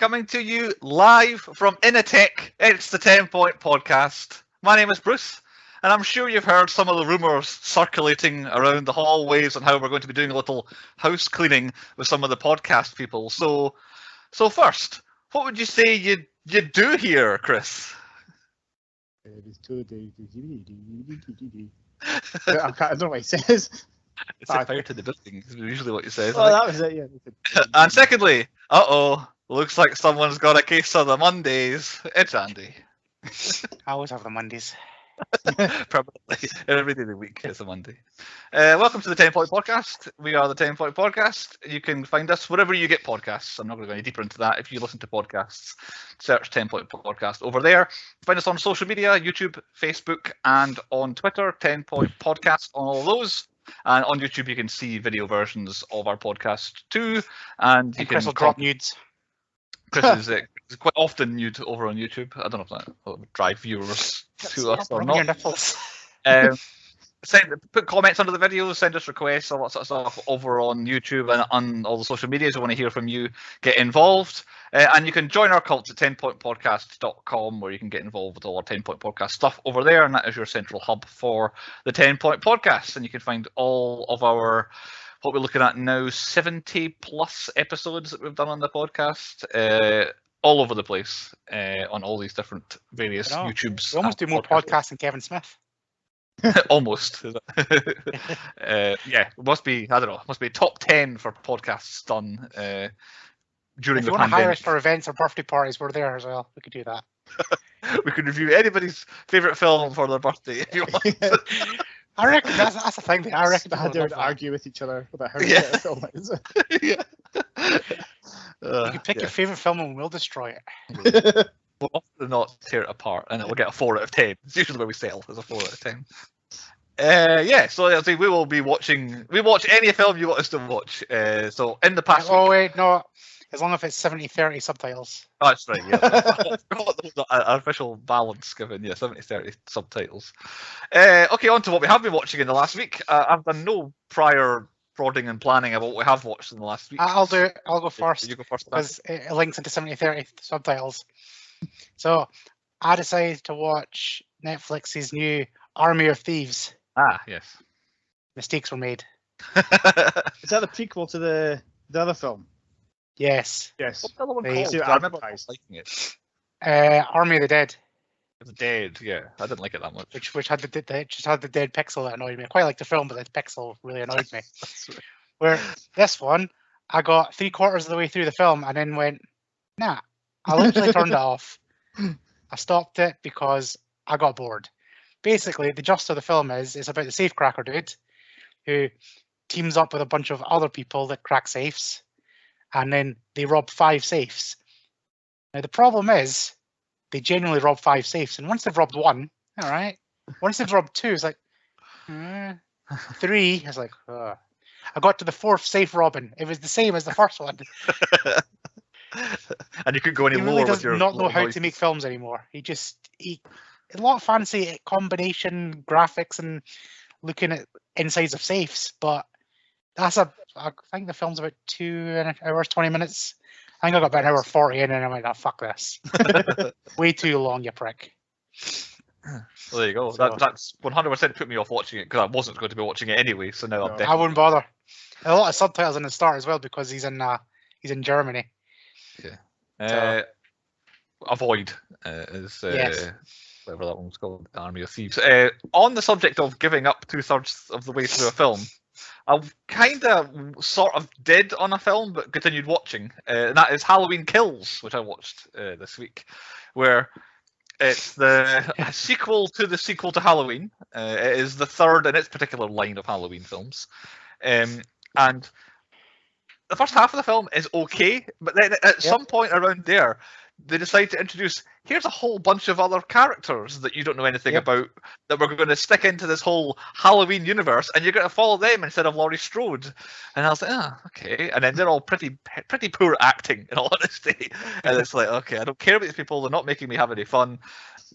coming to you live from Initech. It's the 10 Point Podcast. My name is Bruce, and I'm sure you've heard some of the rumours circulating around the hallways on how we're going to be doing a little house cleaning with some of the podcast people. So first, what would you say you do here, Chris? I don't know what he says. It's set fire to the building, is usually what you say. Oh, that was it, yeah. And secondly, looks like someone's got a case of the Mondays. It's Andy. I always have the Mondays. Probably every day of the week is a Monday. Welcome to the 10 Point Podcast. We are the 10 Point Podcast. You can find us wherever you get podcasts. I'm not going to go any deeper into that. If you listen to podcasts, search 10 Point Podcast over there. Find us on social media, YouTube, Facebook, and on Twitter, 10 Point Podcast on all those. And on YouTube, you can see video versions of our podcast too. And you Chris can will drop nudes. Chris is quite often nude over on YouTube. I don't know if that will drive viewers to us or not. Your nipples. Put comments under the videos, send us requests, all that sort of stuff over on YouTube and on all the social medias. We want to hear from you. Get involved. And you can join our cult at 10pointpodcast.com, where you can get involved with all our 10 Point Podcast stuff over there. And that is your central hub for the 10 Point Podcast. And you can find all of our, what we're looking at now, 70 plus episodes that we've done on the podcast, all over the place, on all these different various YouTubes. We almost do more podcasts than Kevin Smith. Almost. Yeah, it must be, I don't know, it must be top 10 for podcasts done during the pandemic. If you want to hire us for events or birthday parties, we're there as well. We could do that. We could review anybody's favourite film for their birthday if you want. I reckon that's the thing. I reckon they would argue with each other about how Yeah. the film is. Yeah. You can pick your favourite film and we'll destroy it. We'll often not tear it apart, and it will get a 4 out of 10. It's usually where we sell as a 4 out of 10. So I'll say we will be watching. We watch any film you want us to watch. So in the past. Oh wait, no. As long as it's 70-30 subtitles. Oh, that's right. Yeah, our official balance given. Yeah, 70-30 subtitles. Okay, on to what we have been watching in the last week. I've done no prior prodding and planning about what we have watched in the last week. I'll do it. I'll go first. You go first, because it links into 70-30 subtitles. So I decided to watch Netflix's new Army of Thieves. Ah, yes. Mistakes were made. Is that the prequel to the other film? Yes. Yes. What's the other one They called? do I remember advertise. liking it. Army of the Dead, It was Dead, yeah. I didn't like it that much. which had the dead pixel that annoyed me. I quite liked the film, but the pixel really annoyed me. That's right. Where this one, I got 3/4 of the way through the film and then went, nah. I literally turned it off. I stopped it because I got bored. Basically, the gist of the film is it's about the safecracker dude who teams up with a bunch of other people that crack safes, and then they rob 5 safes. Now the problem is they genuinely rob 5 safes, and once they've robbed 1, all right. Once they've robbed 2, it's like 3. I was like, ugh. I got to the 4th safe robbing. It was the same as the first one. And you couldn't go any He more really with does your not know how voice. to make films anymore. He a lot of fancy combination graphics and looking at insides of safes, but I think the film's about 2 hours 20 minutes. I think I got about an hour 40 in, and I'm like, oh, fuck this. Way too long, you prick. Well, there you go. So- That's 100% put me off watching it because I wasn't going to be watching it anyway. So now I'm No. definitely. I wouldn't bother. A lot of subtitles in the start as well because he's in Germany. Avoid is Yes. whatever that one's called, Army of Thieves. On the subject of giving up 2/3 of the way through a film, I kind of sort of did on a film, but continued watching. And that is Halloween Kills, which I watched this week, where it's the sequel to the sequel to Halloween. It is the third in its particular line of Halloween films, and the first half of the film is okay, but then at some point around there, they decide to introduce, here's a whole bunch of other characters that you don't know anything about that we're going to stick into this whole Halloween universe, and you're going to follow them instead of Laurie Strode. And I was like, okay. And then they're all pretty poor acting, in all honesty. And it's like, okay, I don't care about these people. They're not making me have any fun.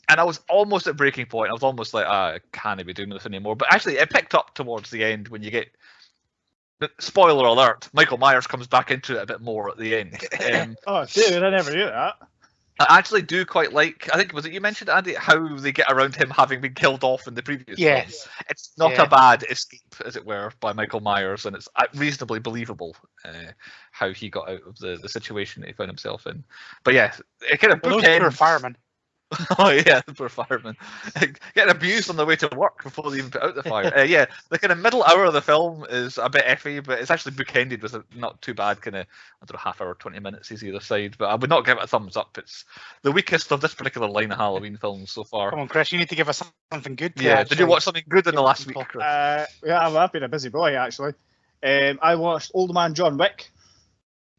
And I was almost at breaking point. I was almost like, I can't be doing this anymore. But actually, it picked up towards the end when you get Spoiler alert, Michael Myers comes back into it a bit more at the end. Oh, dude, I never knew that. I actually do quite like, I think, was it you mentioned, Andy, how they get around him having been killed off in the previous film. Yes. It's not Yeah. a bad escape, as it were, by Michael Myers, and it's reasonably believable how he got out of the situation that he found himself in. But yeah, it kind of Well, those poor firemen. Oh yeah, the poor fireman getting abused on the way to work before they even put out the fire. Yeah, the kind of middle hour of the film is a bit iffy, but it's actually bookended with a not too bad kind of, I don't know, half hour, 20 minutes is either side. But I would not give it a thumbs up. It's the weakest of this particular line of Halloween films so far. Come on, Chris, you need to give us something good. To Yeah, actually did you watch something good in the last week, people. Chris? Yeah, I've been a busy boy, actually. I watched Old Man John Wick,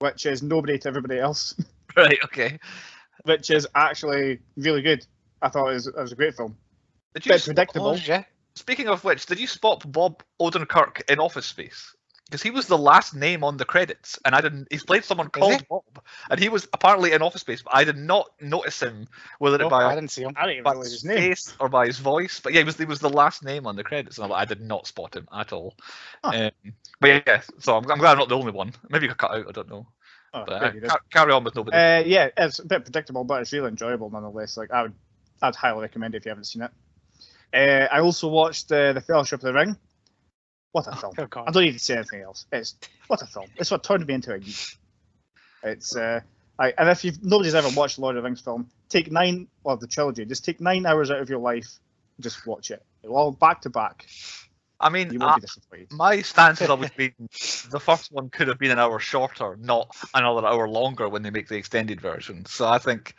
which is nobody to everybody else, Right, okay. which is actually really good. I thought it was a great film. Did you Bit predictable. Oh, yeah. Speaking of which, did you spot Bob Odenkirk in Office Space? Because he was the last name on the credits, and I didn't. He's played someone called Bob, and he was apparently in Office Space, but I did not notice him, whether Nope, it by I didn't see him. I didn't even by know his his name. face or by his voice. But yeah, he was the last name on the credits, and I did not spot him at all. Huh. But yeah, so I'm glad I'm not the only one. Maybe you got cut out. I don't know. Oh, But maybe it is. carry on with nobody. Yeah, it's a bit predictable, but it's really enjoyable nonetheless. Like I'd highly recommend it if you haven't seen it. I also watched the Fellowship of the Ring. What a film! Oh, God. I don't need to say anything else. It's what a film. It's what turned me into a geek. It's and if nobody's ever watched the Lord of the Rings film, take 9 of the trilogy. Just take 9 hours out of your life, just watch it. All back to back. I mean, You won't be disappointed. my stance has always been the first one could have been an hour shorter, not another hour longer when they make the extended version. So I think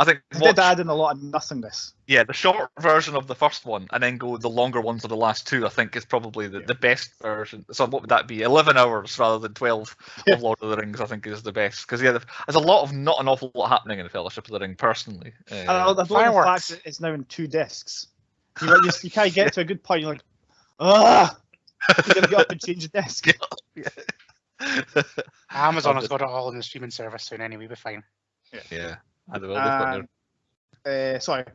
They did add in a lot of nothingness. yeah, the short version of the first one and then go the longer ones of the last two, I think is probably the best version. So what would that be? 11 hours rather than 12 of Lord of the Rings, I think is the best. Because yeah, there's a lot of not an awful lot happening in the Fellowship of the Ring, personally. And I don't like the Fireworks. fact that it's now in 2 discs. You can't get to a good point. You're like, ah, you gotta get up and change the disc. Amazon has got it all in the streaming service soon anyway, we'll be fine. Yeah, I don't know. they've got their- Sorry.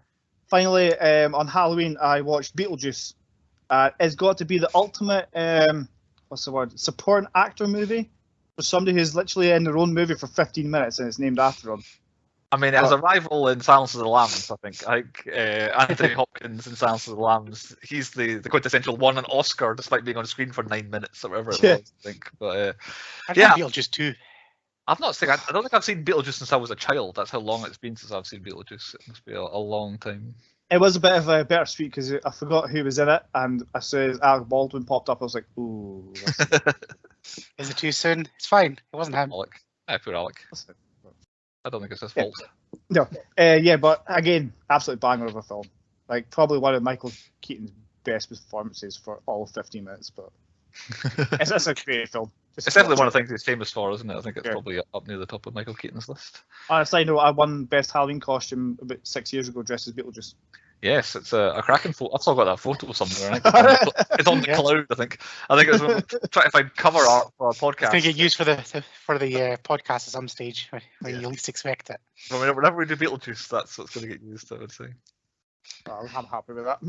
Finally, on Halloween, I watched Beetlejuice. It's got to be the ultimate, what's the word, supporting actor movie for somebody who's literally in their own movie for 15 minutes and it's named after them. I mean, as a rival in Silence of the Lambs, I think Anthony Hopkins in Silence of the Lambs, he's the quintessential won an Oscar despite being on screen for 9 minutes or whatever it Yeah. was, I think. But I've Yeah. done Beetlejuice too. I've not seen. I don't think I've seen Beetlejuice since I was a child. That's how long it's been since I've seen Beetlejuice. It must be a long time. It was a bit of a bittersweet because I forgot who was in it, and as soon as Alec Baldwin popped up, I was like, ooh. Is it too soon? It's fine. It wasn't him. Alec, poor Alec. What's it? I don't think it's his Yeah. fault. No, yeah, but again, absolute banger of a film. Like probably one of Michael Keaton's best performances for all 15 minutes. But it's a great film. Just It's definitely watch one of it. the things he's famous for, isn't it? I think it's Yeah. probably up near the top of Michael Keaton's list. Honestly, I know I won best Halloween costume about 6 years ago, dressed as Beetlejuice. Yes, it's a cracking photo. I've still got that photo somewhere. I think it's on the Yeah. cloud. I think it was when we were trying to find cover art for our It's going to podcast. get used for the podcast at some stage when you least expect it. Whenever we do Beetlejuice, that's what's going to get used, I would say. Oh, I'm happy with that.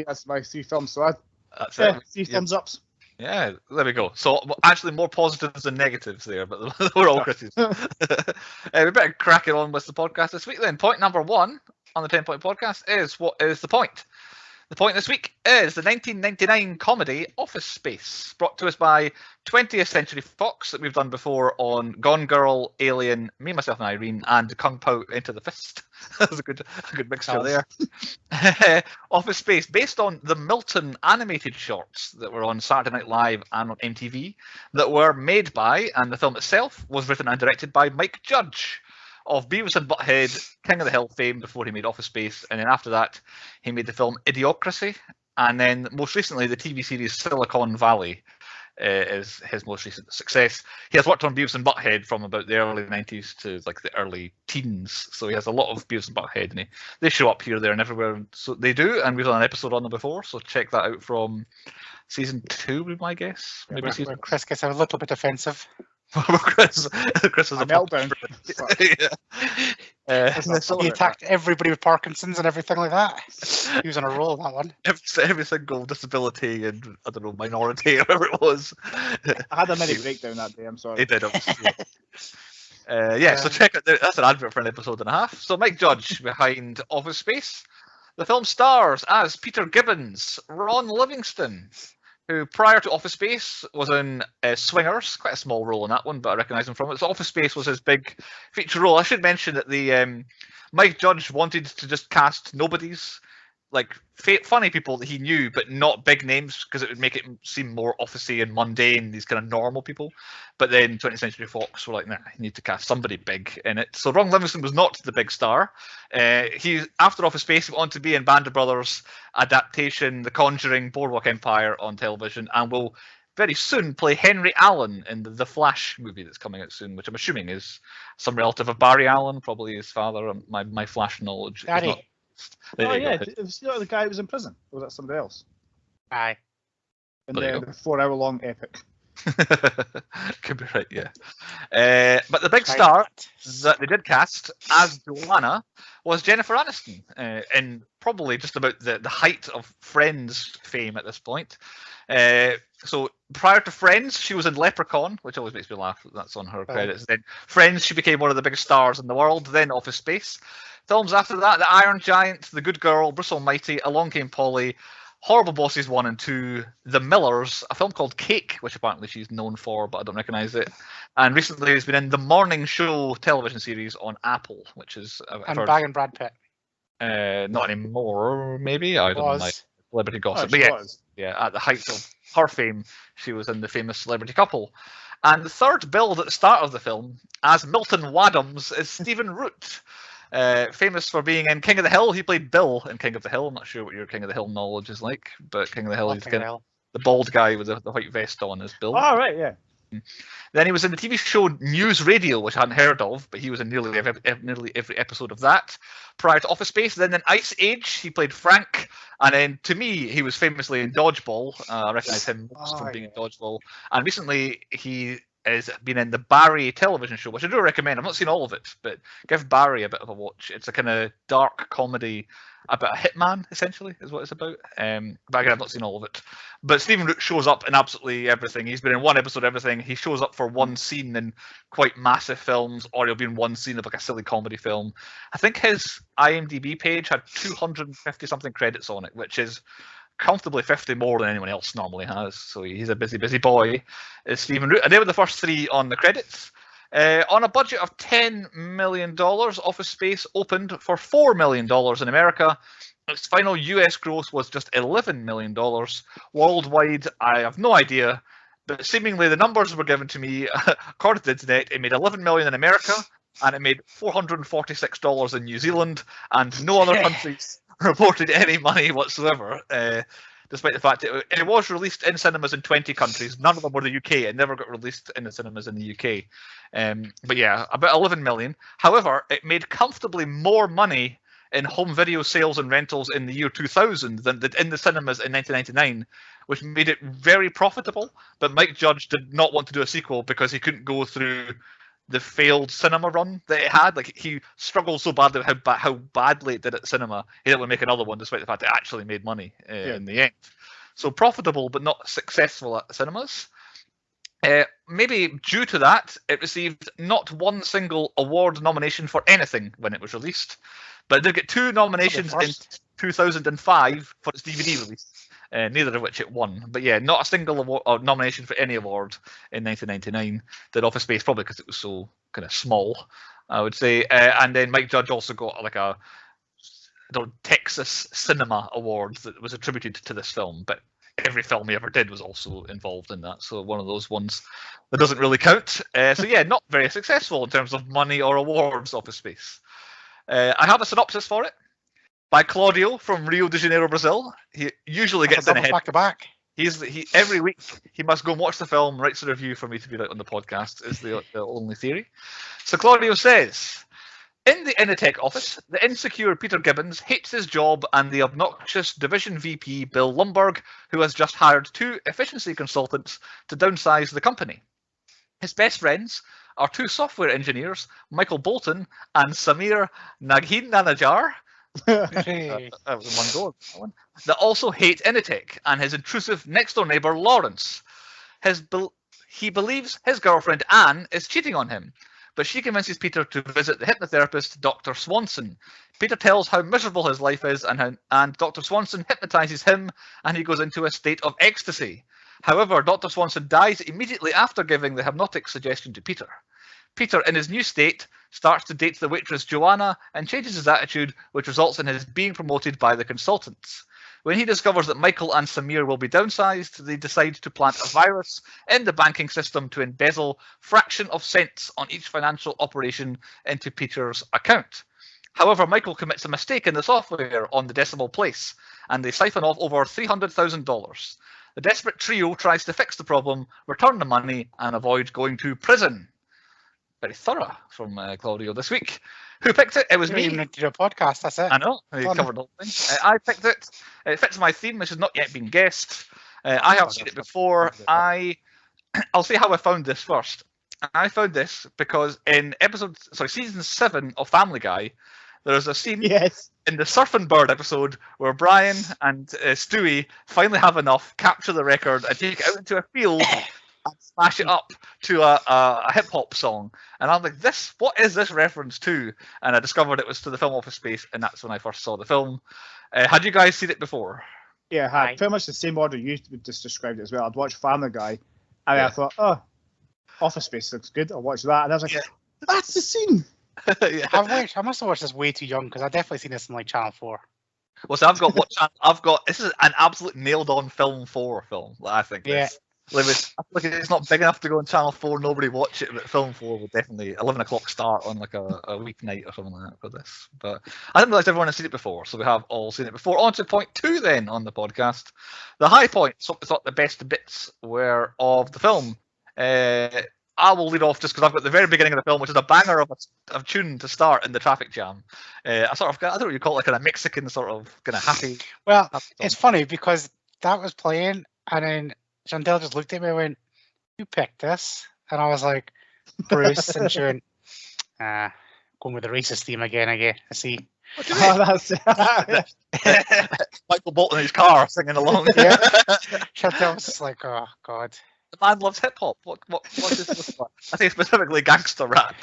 That's my 3 films. So That's yeah, it. 3 Yep. thumbs ups. Yeah, there we go. So actually more positives than negatives there, but we're all critics. We better crack it on with the podcast this week then. Point number 1 on the 10-point podcast is, what is the point? The point this week is the 1999 comedy Office Space, brought to us by 20th Century Fox that we've done before on Gone Girl, Alien, Me, Myself and Irene, and Kung Pao Into the Fist. That was a good mixture there. Office Space, based on the Milton animated shorts that were on Saturday Night Live and on MTV, that were made by, and the film itself was written and directed by Mike Judge of Beavis and Butthead, King of the Hill fame before he made Office Space, and then after that he made the film Idiocracy, and then most recently the TV series Silicon Valley is his most recent success. He has worked on Beavis and Butthead from about the early 90s to like the early teens, so he has a lot of Beavis and Butthead, and they show up here, there, and everywhere. So they do, and we've done an episode on them before, so check that out from season 2, would be my guess. Maybe Where season. Chris gets a little bit offensive. Chris is A a meltdown. yeah. He attacked everybody with Parkinson's and everything like that. He was on a roll, that one. Every single disability and, I don't know, minority or whatever it was. I had a mini breakdown that day. I'm sorry. He did. Yeah, so check out, that's an advert for an episode and a half. So Mike Judge behind Office Space. The film stars as Peter Gibbons, Ron Livingston, who prior to Office Space was in Swingers, quite a small role in that one, but I recognise him from it. So Office Space was his big feature role. I should mention that the Mike Judge wanted to just cast nobodies, like funny people that he knew, but not big names, because it would make it seem more officey and mundane, these kind of normal people. But then 20th Century Fox were like, nah, you need to cast somebody big in it. So Ron Livingston was not the big star. He, after Office Space, went on to be in Band of Brothers adaptation, The Conjuring, Boardwalk Empire on television, and will very soon play Henry Allen in the Flash movie that's coming out soon, which I'm assuming is some relative of Barry Allen, probably his father. My Flash knowledge is not... Oh yeah, it was the guy who was in prison. Or was that somebody else? Aye. In the 4-hour-long epic. Could be right, yeah. But the big star that they did cast as Joanna was Jennifer Aniston, in probably just about the height of Friends fame at this point. So prior to Friends, she was in Leprechaun, which always makes me laugh. That's on her credits. Then Friends, she became one of the biggest stars in the world. Then Office Space. Films after that, The Iron Giant, The Good Girl, Bruce Almighty, Along Came Polly, Horrible Bosses 1 and 2, The Millers, a film called Cake, which apparently she's known for, but I don't recognise it. And recently has been in The Morning Show television series on Apple, which is... And bagging Brad Pitt. Not anymore, maybe? I don't know. Like celebrity gossip. Oh, but yeah, at the height of her fame, she was in The Famous Celebrity Couple. And the third build at the start of the film, as Milton Wadhams, is Stephen Root. Famous for being in King of the Hill. He played Bill in King of the Hill. I'm not sure what your King of the Hill knowledge is like, but King of the Hill, he's kind of the bald guy with the white vest on is Bill. Oh, right, yeah. Then he was in the TV show News Radio, which I hadn't heard of, but he was in nearly every episode of that. Prior to Office Space, then in Ice Age, he played Frank, and then to me, he was famously in Dodgeball. I recognise him most from being in Dodgeball, and recently he has been in the Barry television show, which I do recommend. I've not seen all of it, but give Barry a bit of a watch. It's a kind of dark comedy about a hitman, essentially, is what it's about. But again, I've not seen all of it. But Stephen Root shows up in absolutely everything. He's been in one episode of everything. He shows up for one scene in quite massive films, or he'll be in one scene of like a silly comedy film. I think his IMDb page had 250-something credits on it, which is comfortably 50 more than anyone else normally has. So he's a busy boy, is Stephen Root. And they were the first three on the credits. On a budget of $10 million, Office Space opened for $4 million in America. Its final US gross was just $11 million. Worldwide, I have no idea, but seemingly the numbers were given to me. According to the internet, it made $11 million in America, and it made $446 in New Zealand, and no other countries reported any money whatsoever, despite the fact it was released in cinemas in 20 countries. None of them were the UK. It never got released in the cinemas in the UK. But yeah, about 11 million. However, it made comfortably more money in home video sales and rentals in the year 2000 than in the cinemas in 1999, which made it very profitable. But Mike Judge did not want to do a sequel because he couldn't go through the failed cinema run that it had. Like, he struggled so badly with how badly it did at cinema. He didn't want to make another one, despite the fact it actually made money in the end. So profitable, but not successful at the cinemas. Maybe due to that, it received not one single award nomination for anything when it was released, but it did get 2 nominations in 2005 for its DVD release. Neither of which it won. But yeah, not a single award or nomination for any award in 1999. Did Office Space, probably because it was so kind of small, I would say. And then Mike Judge also got like a Texas Cinema Award that was attributed to this film. But every film he ever did was also involved in that. So one of those ones that doesn't really count. So yeah, not very successful in terms of money or awards, Office Space. I have a synopsis for it. By Claudio from Rio de Janeiro, Brazil. He usually gets in ahead. Back to back. He every week he must go and watch the film, writes a review for me to be on the podcast. Is the only theory. So Claudio says, in the Initech office, the insecure Peter Gibbons hates his job and the obnoxious division VP Bill Lumberg, who has just hired 2 efficiency consultants to downsize the company. His best friends are two software engineers, Michael Bolton and Samir Naghinanajar. Hey. That was in one go. That one. That also hate Initech and his intrusive next-door neighbour Lawrence. He believes his girlfriend Anne is cheating on him, but she convinces Peter to visit the hypnotherapist Dr. Swanson. Peter tells how miserable his life is, and Dr. Swanson hypnotizes him, and he goes into a state of ecstasy. However, Dr. Swanson dies immediately after giving the hypnotic suggestion to Peter. Peter, in his new state, starts to date the waitress Joanna and changes his attitude, which results in his being promoted by the consultants. When he discovers that Michael and Samir will be downsized, they decide to plant a virus in the banking system to embezzle fraction of cents on each financial operation into Peter's account. However, Michael commits a mistake in the software on the decimal place, and they siphon off over $300,000. The desperate trio tries to fix the problem, return the money, and avoid going to prison. Very thorough from Claudio this week. Who picked it? It was me. Even did a podcast. That's it. I know. We covered the whole thing. I picked it. It fits my theme, which has not yet been guessed. I have seen it before. I'll see how I found this first. I found this because in season 7 of Family Guy, there's a scene in the Surfing Bird episode where Brian and Stewie finally have enough, capture the record, and take it out into a field and smash it up to a hip hop song. And I'm like, what is this reference to? And I discovered it was to the film Office Space, and that's when I first saw the film. Had you guys seen it before? Yeah, I had pretty much the same order you just described it as well. I'd watched Family Guy, and I thought, oh, Office Space looks good. I'll watch that. And I was like, that's the scene. Yeah. I must have watched this way too young because I've definitely seen this in like Channel 4. Well, so this is an absolute nailed on film 4 film, I think. Yeah. It's not big enough to go on Channel 4, nobody watch it, but film 4 will definitely 11 o'clock start on like a weeknight or something like that for this. But I didn't realise everyone had seen it before, so we have all seen it before. On to point 2 then on the podcast. The high points, what we thought the best bits were of the film. I will lead off just because I've got the very beginning of the film, which is a banger of a tune to start in the traffic jam. I don't know what you call it, like a Mexican sort of kind of happy. Well, happy it's funny because that was playing, and then Chantel just looked at me and went, "You picked this," and I was like, "Bruce," and she went, "Going with the racist theme again, I guess. I see." What do you mean? That's Michael Bolton in his car singing along. Yeah. Chantel was just like, "Oh God." The man loves hip hop. What is this about? I think specifically gangster rap.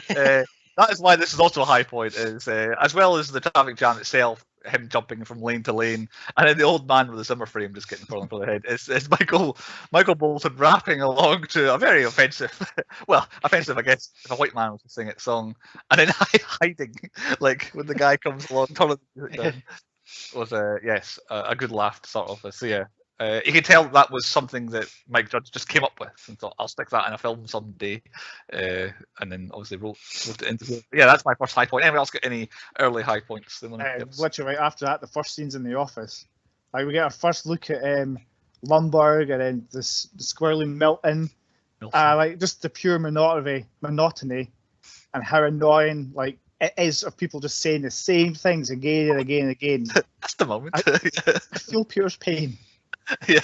That is why this is also a high point. Is as well as the traffic jam itself, him jumping from lane to lane, and then the old man with the Zimmer frame just getting thrown for the head. It's Michael Bolton rapping along to a very offensive, offensive I guess if a white man was to sing it song, and then hiding like when the guy comes along, turning the music down. Was a good laugh sort of. So yeah. You can tell that was something that Mike Judge just came up with and thought, I'll stick that in a film someday. And then obviously wrote it into it. Yeah, that's my first high point. Anyone else got any early high points? Literally right after that, the first scene's in the office. Like we get our first look at Lumberg and then the squirrely Milton. Like just the pure monotony and how annoying like it is of people just saying the same things again and again and again. That's the moment. I feel Pierre's pain. Yeah,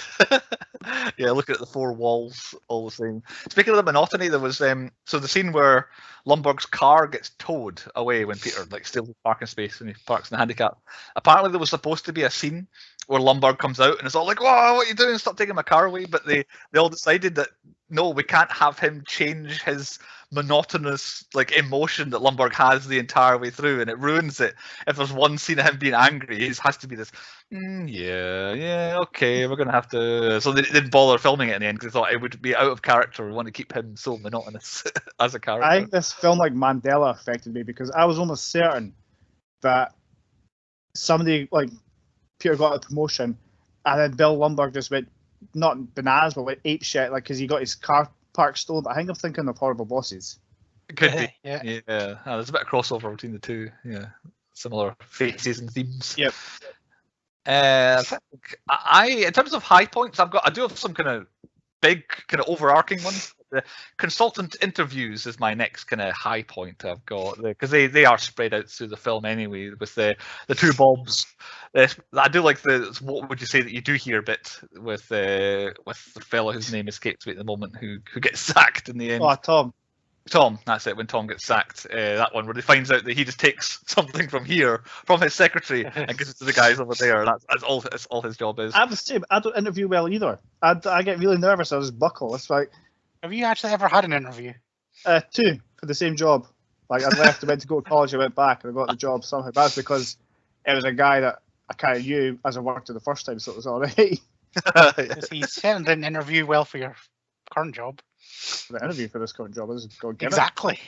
yeah. Looking at the 4 walls, all the same. Speaking of the monotony, there was so the scene where Lumberg's car gets towed away when Peter steals his parking space and he parks in the handicap. Apparently, there was supposed to be a scene where Lumberg comes out and it's all like, "Whoa, what are you doing? Stop taking my car away!" But they all decided that no, we can't have him change his monotonous emotion that Lumberg has the entire way through, and it ruins it. If there's one scene of him being angry, it has to be this. Okay, we're gonna have to. So they didn't bother filming it in the end because they thought it would be out of character. We want to keep him so monotonous as a character. I think this film Mandela affected me because I was almost certain that somebody Peter got a promotion, and then Bill Lumberg just went not bananas, but went ape shit because he got his car park stolen. But I think I'm thinking of Horrible Bosses. It could be. Yeah. There's a bit of crossover between the two. Yeah, similar faces and themes. Yep. I in terms of high points, I do have some kind of big, kind of overarching ones. the consultant interviews is my next kind of high point I've got, because they are spread out through the film anyway, with the two Bobs. I do like the what would you say that you do hear a bit with the fellow whose name escapes me at the moment, who gets sacked in the end. Oh, Tom. Tom, that's it. When Tom gets sacked, that one where he finds out that he just takes something from here, from his secretary, and gives it to the guys over there. And that's all his job is. I'm the same. I don't interview well either. I get really nervous. I just buckle. It's like Have you actually ever had an interview? 2 for the same job. Like I left, I went to go to college, I went back, and I got the job somehow. That's because it was a guy that I kind of knew as I worked it the first time, so it was all right. Because he certainly didn't interview well for your current job. The interview for this current job is go get Exactly.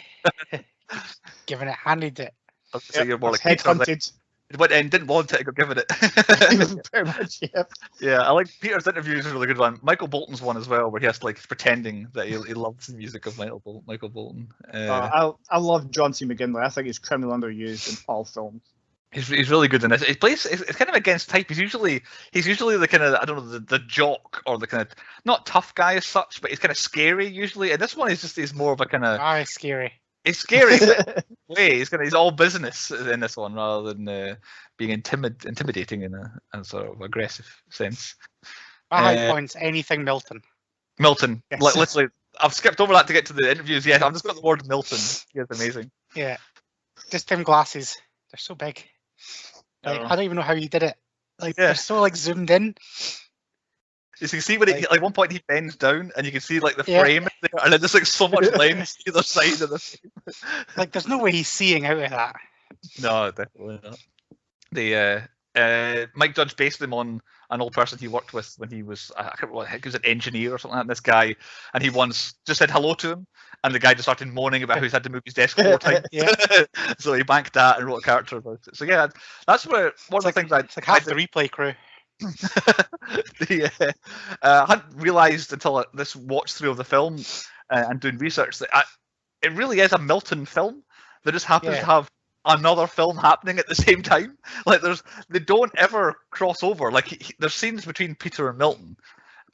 Giving it, handed it. So you're more like head Peter. hunted. Went in, didn't want it, got given it. Pretty much, yeah. Yeah, I like Peter's interview is a really good one. Michael Bolton's one as well, where he has to like pretending that he loves the music of Michael Bolton. I love John C. McGinley. I think he's criminally underused in all films. He's really good in this. It's kind of against type. He's usually the kind of, I don't know, the jock, or the kind of not tough guy as such, but he's kind of scary usually. And this one he's more of a kind of Scary. He's scary way. He's all business in this one, rather than being intimidating in a sort of aggressive sense. My high points, anything Milton. Milton, Yes. like literally, I've skipped over that to get to the interviews. Yeah, I've just got the word Milton. He is amazing. Yeah. Just them glasses. They're so big. Like, I don't even know how you did it. Like they're so like zoomed in. You can see when at one point he bends down, and you can see like the frame in there, and then there's like so much lens either side of the frame. Like there's no way he's seeing out of that. No, definitely not. The Mike Judge based him on an old person he worked with when he was, I can't remember, I think he was an engineer or something like that. This guy, and he once just said hello to him, and the guy just started moaning about how he's had to move his desk 4 times. Yeah. So he banked that and wrote a character about it. So yeah, that's where one of the things It's like half the replay crew. I hadn't realised until this watch through of the film and doing research that it really is a Milton film that just happens to have another film happening at the same time. Like they don't ever cross over. Like there's scenes between Peter and Milton,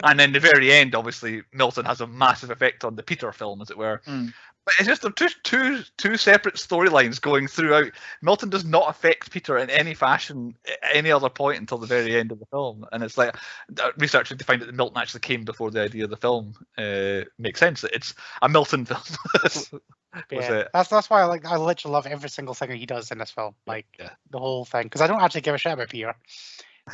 and then the very end, obviously Milton has a massive effect on the Peter film, as it were. But it's just two separate storylines going throughout. Milton does not affect Peter in any fashion at any other point until the very end of the film. And it's like researching to find out that Milton actually came before the idea of the film makes sense. It's a Milton film. That's why I literally love every single thing he does in this film. Like the whole thing, because I don't actually give a shit about Peter.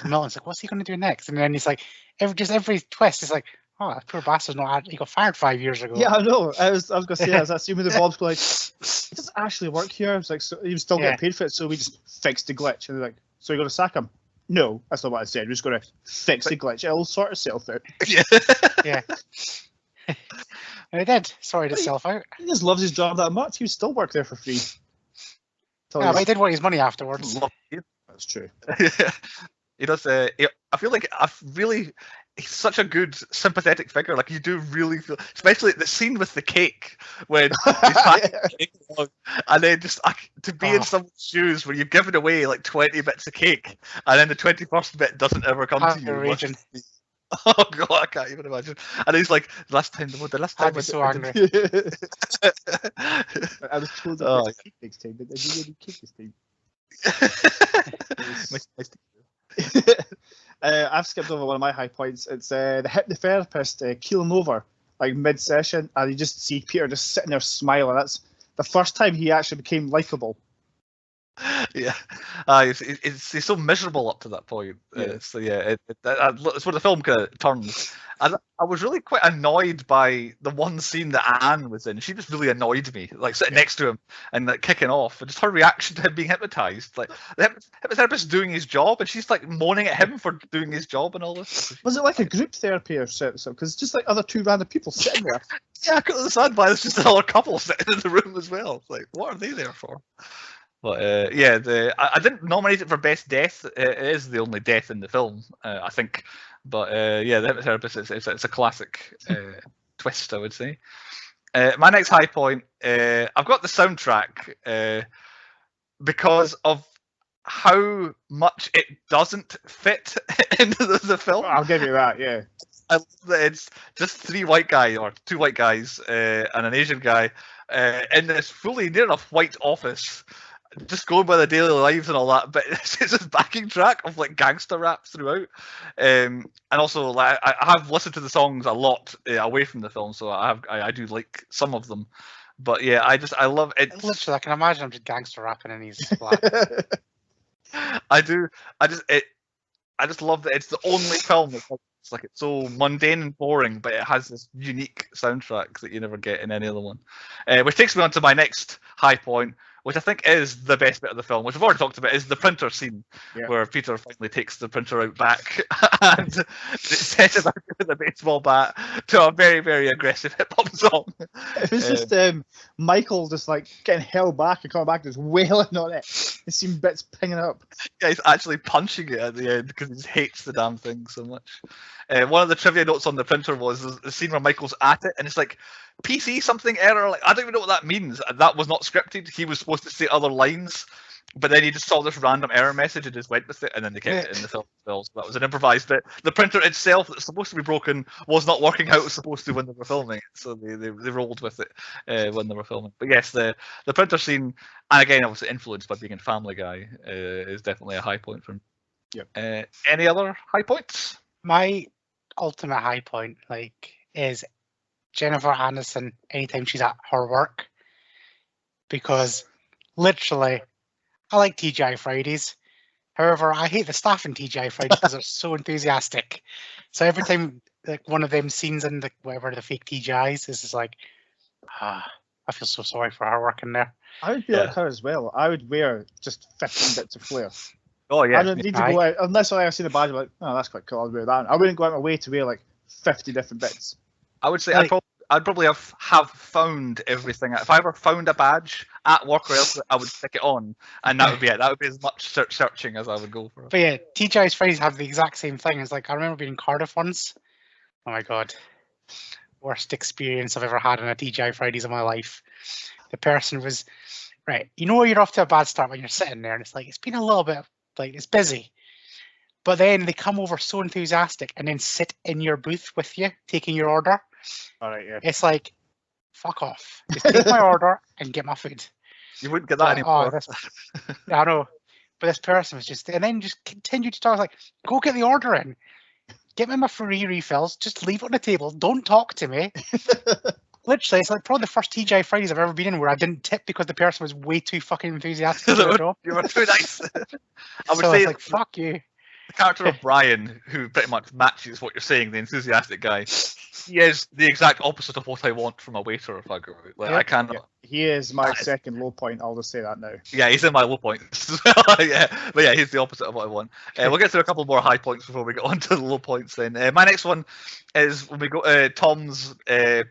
Milton's like, what's he going to do next? And then he's like, every twist is like, oh, that poor bastard's not. He got fired 5 years ago. Yeah, I know. I was going to say, I was assuming the Bob's like, he doesn't actually work here. I was like, so he was still getting paid for it, so we just fixed the glitch. And they're like, so you're going to sack him? No, that's not what I said. We're just going to fix the glitch. It'll sort itself out. Yeah. And it did sort itself out. He just loves his job that much. He would still work there for free. Yeah, but he did want his money afterwards. That's true. He does. I feel like he's such a good sympathetic figure. Like you do really feel, especially the scene with the cake when he's packing the cake along, and then just to be in someone's shoes where you've given away like 20 bits of cake, and then the 21st bit doesn't ever come to you. Raging. Oh god, I can't even imagine. And he's like, the last time I'd be so angry. I was told that cake next time, but I didn't get any cake this time. I've skipped over one of my high points. It's the hypnotherapist keeling over like mid-session, and you just see Peter just sitting there smiling. That's the first time he actually became likable. Yeah, he's so miserable up to that point. It's where the film kind of turns. And I was really quite annoyed by the one scene that Anne was in. She just really annoyed me, like sitting next to him and like kicking off, and just her reaction to him being hypnotized. Like the hypnotherapist doing his job, and she's like moaning at him for doing his job and all this. Was it like a group therapy or something? Because it's just like other 2 random people sitting there. Yeah, I couldn't understand why there's just another couple sitting in the room as well. It's like, what are they there for? But I didn't nominate it for best death. It is the only death in the film, I think. But the hypnotherapist, it's a classic twist, I would say. My next high point, I've got the soundtrack because of how much it doesn't fit into the film. I'll give you that, yeah. I love that it's just three white guys or two white guys and an Asian guy in this fully near enough white office, just going by their daily lives and all that. But it's this backing track of like gangster rap throughout, and also like I have listened to the songs a lot away from the film, so I do like some of them. But yeah, I love it. Literally, I can imagine him just gangster rapping in his flat. I do. I just love that it's the only film that's like it's so mundane and boring, but it has this unique soundtrack that you never get in any other one. Which takes me on to my next high point, which I think is the best bit of the film, which we've already talked about, is the printer scene, where Peter finally takes the printer out back and sets it out with a baseball bat to a very, very aggressive hip hop song. It was just Michael just like getting held back and coming back, just wailing on it. It seemed bits pinging up. Yeah, he's actually punching it at the end because he just hates the damn thing so much. One of the trivia notes on the printer was the scene where Michael's at it, and it's like, PC something error. Like I don't even know what that means. That was not scripted. He was supposed to say other lines, but then he just saw this random error message and just went with it, and then they kept it in the film. So that was an improvised bit. The printer itself, that's supposed to be broken, was not working how it was supposed to when they were filming it. So they rolled with it when they were filming. But yes, the printer scene, and again, obviously influenced by being in Family Guy, is definitely a high point for him. Yep. Any other high points? My ultimate high point, is Jennifer Aniston anytime she's at her work, because literally I like TGI Fridays. However, I hate the staff in TGI Fridays because they're so enthusiastic. So every time like one of them scenes in the whatever the fake TGIs is just like, I feel so sorry for her working there. I would be like her as well. I would wear just 15 bits of flair. Oh yeah. I don't need to go out unless I've seen a badge. I'm like, oh, that's quite cool. I'll wear that. I wouldn't go out my way to wear like 50 different bits. I would say I'd probably have found everything. If I ever found a badge at work or else, I would stick it on, and that would be it. That would be as much searching as I would go for. But yeah, TGI's Fridays have the exact same thing. It's like I remember being in Cardiff once. Oh my god, worst experience I've ever had on a TGI Fridays in my life. The person was right. You know you're off to a bad start when you're sitting there, and it's like it's been a little bit like it's busy. But then they come over so enthusiastic and then sit in your booth with you, taking your order. All right, yeah. It's like, fuck off. Just take my order and get my food. You wouldn't get that anymore. I know. But this person was just, and then just continued to talk like, go get the order in. Get me my free refills. Just leave it on the table. Don't talk to me. Literally, it's like probably the first TGI Fridays I've ever been in where I didn't tip because the person was way too fucking enthusiastic. You were too nice. I would so say, it's like, fuck you. The character of Brian, who pretty much matches what you're saying, the enthusiastic guy, he is the exact opposite of what I want from a waiter if I go out. Like, I cannot. Yeah. He is my second low point. I'll just say that now. Yeah, he's in my low points as well. Yeah, but yeah, he's the opposite of what I want. We'll get through a couple more high points before we get on to the low points. Then my next one is when we go to Tom's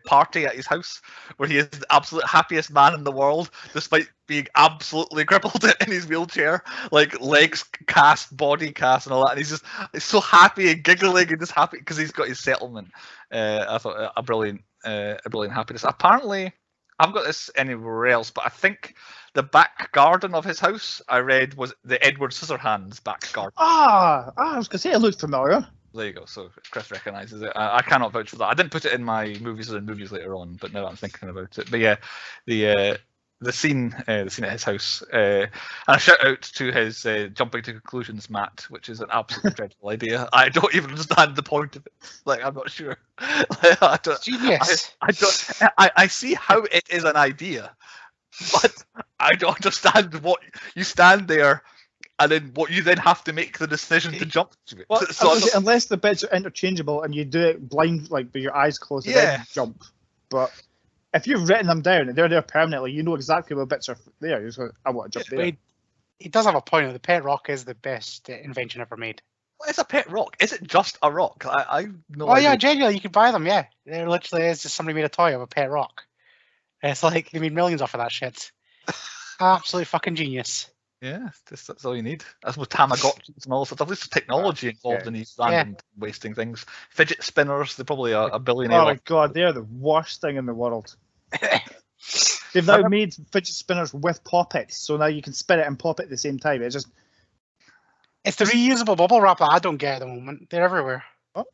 party at his house, where he is the absolute happiest man in the world, despite being absolutely crippled in his wheelchair, like legs cast, body cast, and all that. And he's so happy and giggling and just happy because he's got his settlement. I thought a brilliant happiness. Apparently, I haven't got this anywhere else, but I think the back garden of his house I read was the Edward Scissorhands back garden. I was gonna say it looked familiar. There you go. So Chris recognises it. I cannot vouch for that. I didn't put it in my movies later on, but now I'm thinking about it. But yeah, the scene at his house, and a shout out to his jumping to conclusions mat, which is an absolutely dreadful idea. I don't even understand the point of it. Like, I'm not sure. Genius. I see how it is an idea, but I don't understand what you stand there and then what you then have to make the decision to jump to it. Well, unless the bits are interchangeable and you do it blind, like with your eyes closed, and then jump. But if you've written them down and they're there permanently, you know exactly what bits are there. You just go, I want to jump there. He does have a point. The pet rock is the best invention ever made. What is a pet rock? Is it just a rock? I know. Oh yeah, genuinely, you can buy them. Yeah, there literally is just somebody made a toy of a pet rock. And it's like they made millions off of that shit. Absolutely fucking genius. Yeah, that's all you need. That's with Tamagotchis and all this stuff. There's technology involved in these random wasting things. Fidget spinners, they're probably a billionaire. Oh my god, they're the worst thing in the world. They've now made fidget spinners with poppets, so now you can spin it and pop it at the same time. It's the reusable bubble wrap that I don't get at the moment. They're everywhere. What?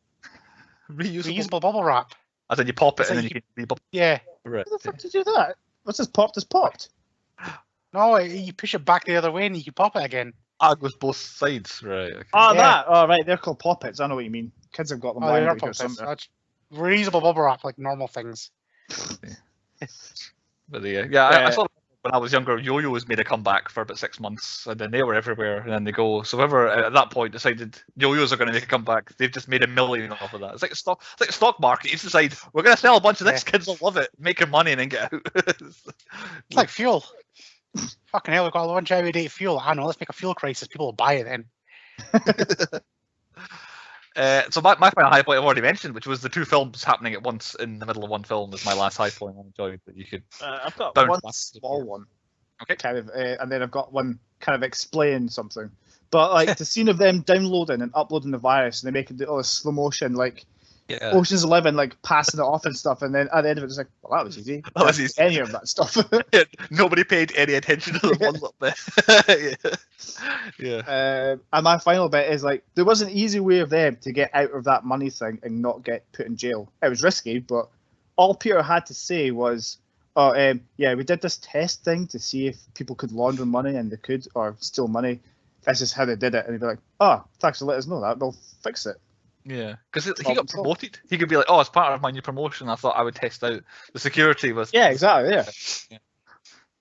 Reusable bubble wrap. As in you pop it It's and like then you can Yeah. Right. How the fuck did you do that? What's this popped? Is popped. No, you push it back the other way and you can pop it again. Ah, it goes both sides, right? Okay. Oh, Yeah. that. Oh, right. They're called poppets. I know what you mean. Kids have got them Oh, they lined are up here poppets. somewhere. That's reusable bubble wrap, like normal things. But I saw when I was younger, yo-yos made a comeback for about 6 months, and then they were everywhere, and then they go. So whoever at that point decided yo-yos are going to make a comeback, they've just made $1 million off of that. It's like a stock market. You decide we're going to sell a bunch of this, kids will love it, make your money, and then get out. It's like fuel. Fucking hell, we've got a longevity fuel. I know, let's make a fuel crisis. People will buy it then. So my final high point I've already mentioned, which was the 2 films happening at once in the middle of one film, is my last high point I enjoyed that you could. I've got bounce one back. small one. Okay. Kind of, and then I've got one kind of explain something. But like the scene of them downloading and uploading the virus, and they make it do all this slow motion, like Ocean's 11, like passing it off and stuff, and then at the end of it, it's like, well, that was easy. That was easy. Any of that stuff. Nobody paid any attention to the one little bit. Yeah. And my final bit is like, there was an easy way of them to get out of that money thing and not get put in jail. It was risky, but all Peter had to say was, yeah, we did this test thing to see if people could launder money, and they could, or steal money. That's just how they did it. And he'd be like, oh, thanks for letting us know that. We'll fix it. Yeah, because he got promoted. He could be like, oh, as part of my new promotion, I thought I would test out the security with. Yeah, exactly, yeah.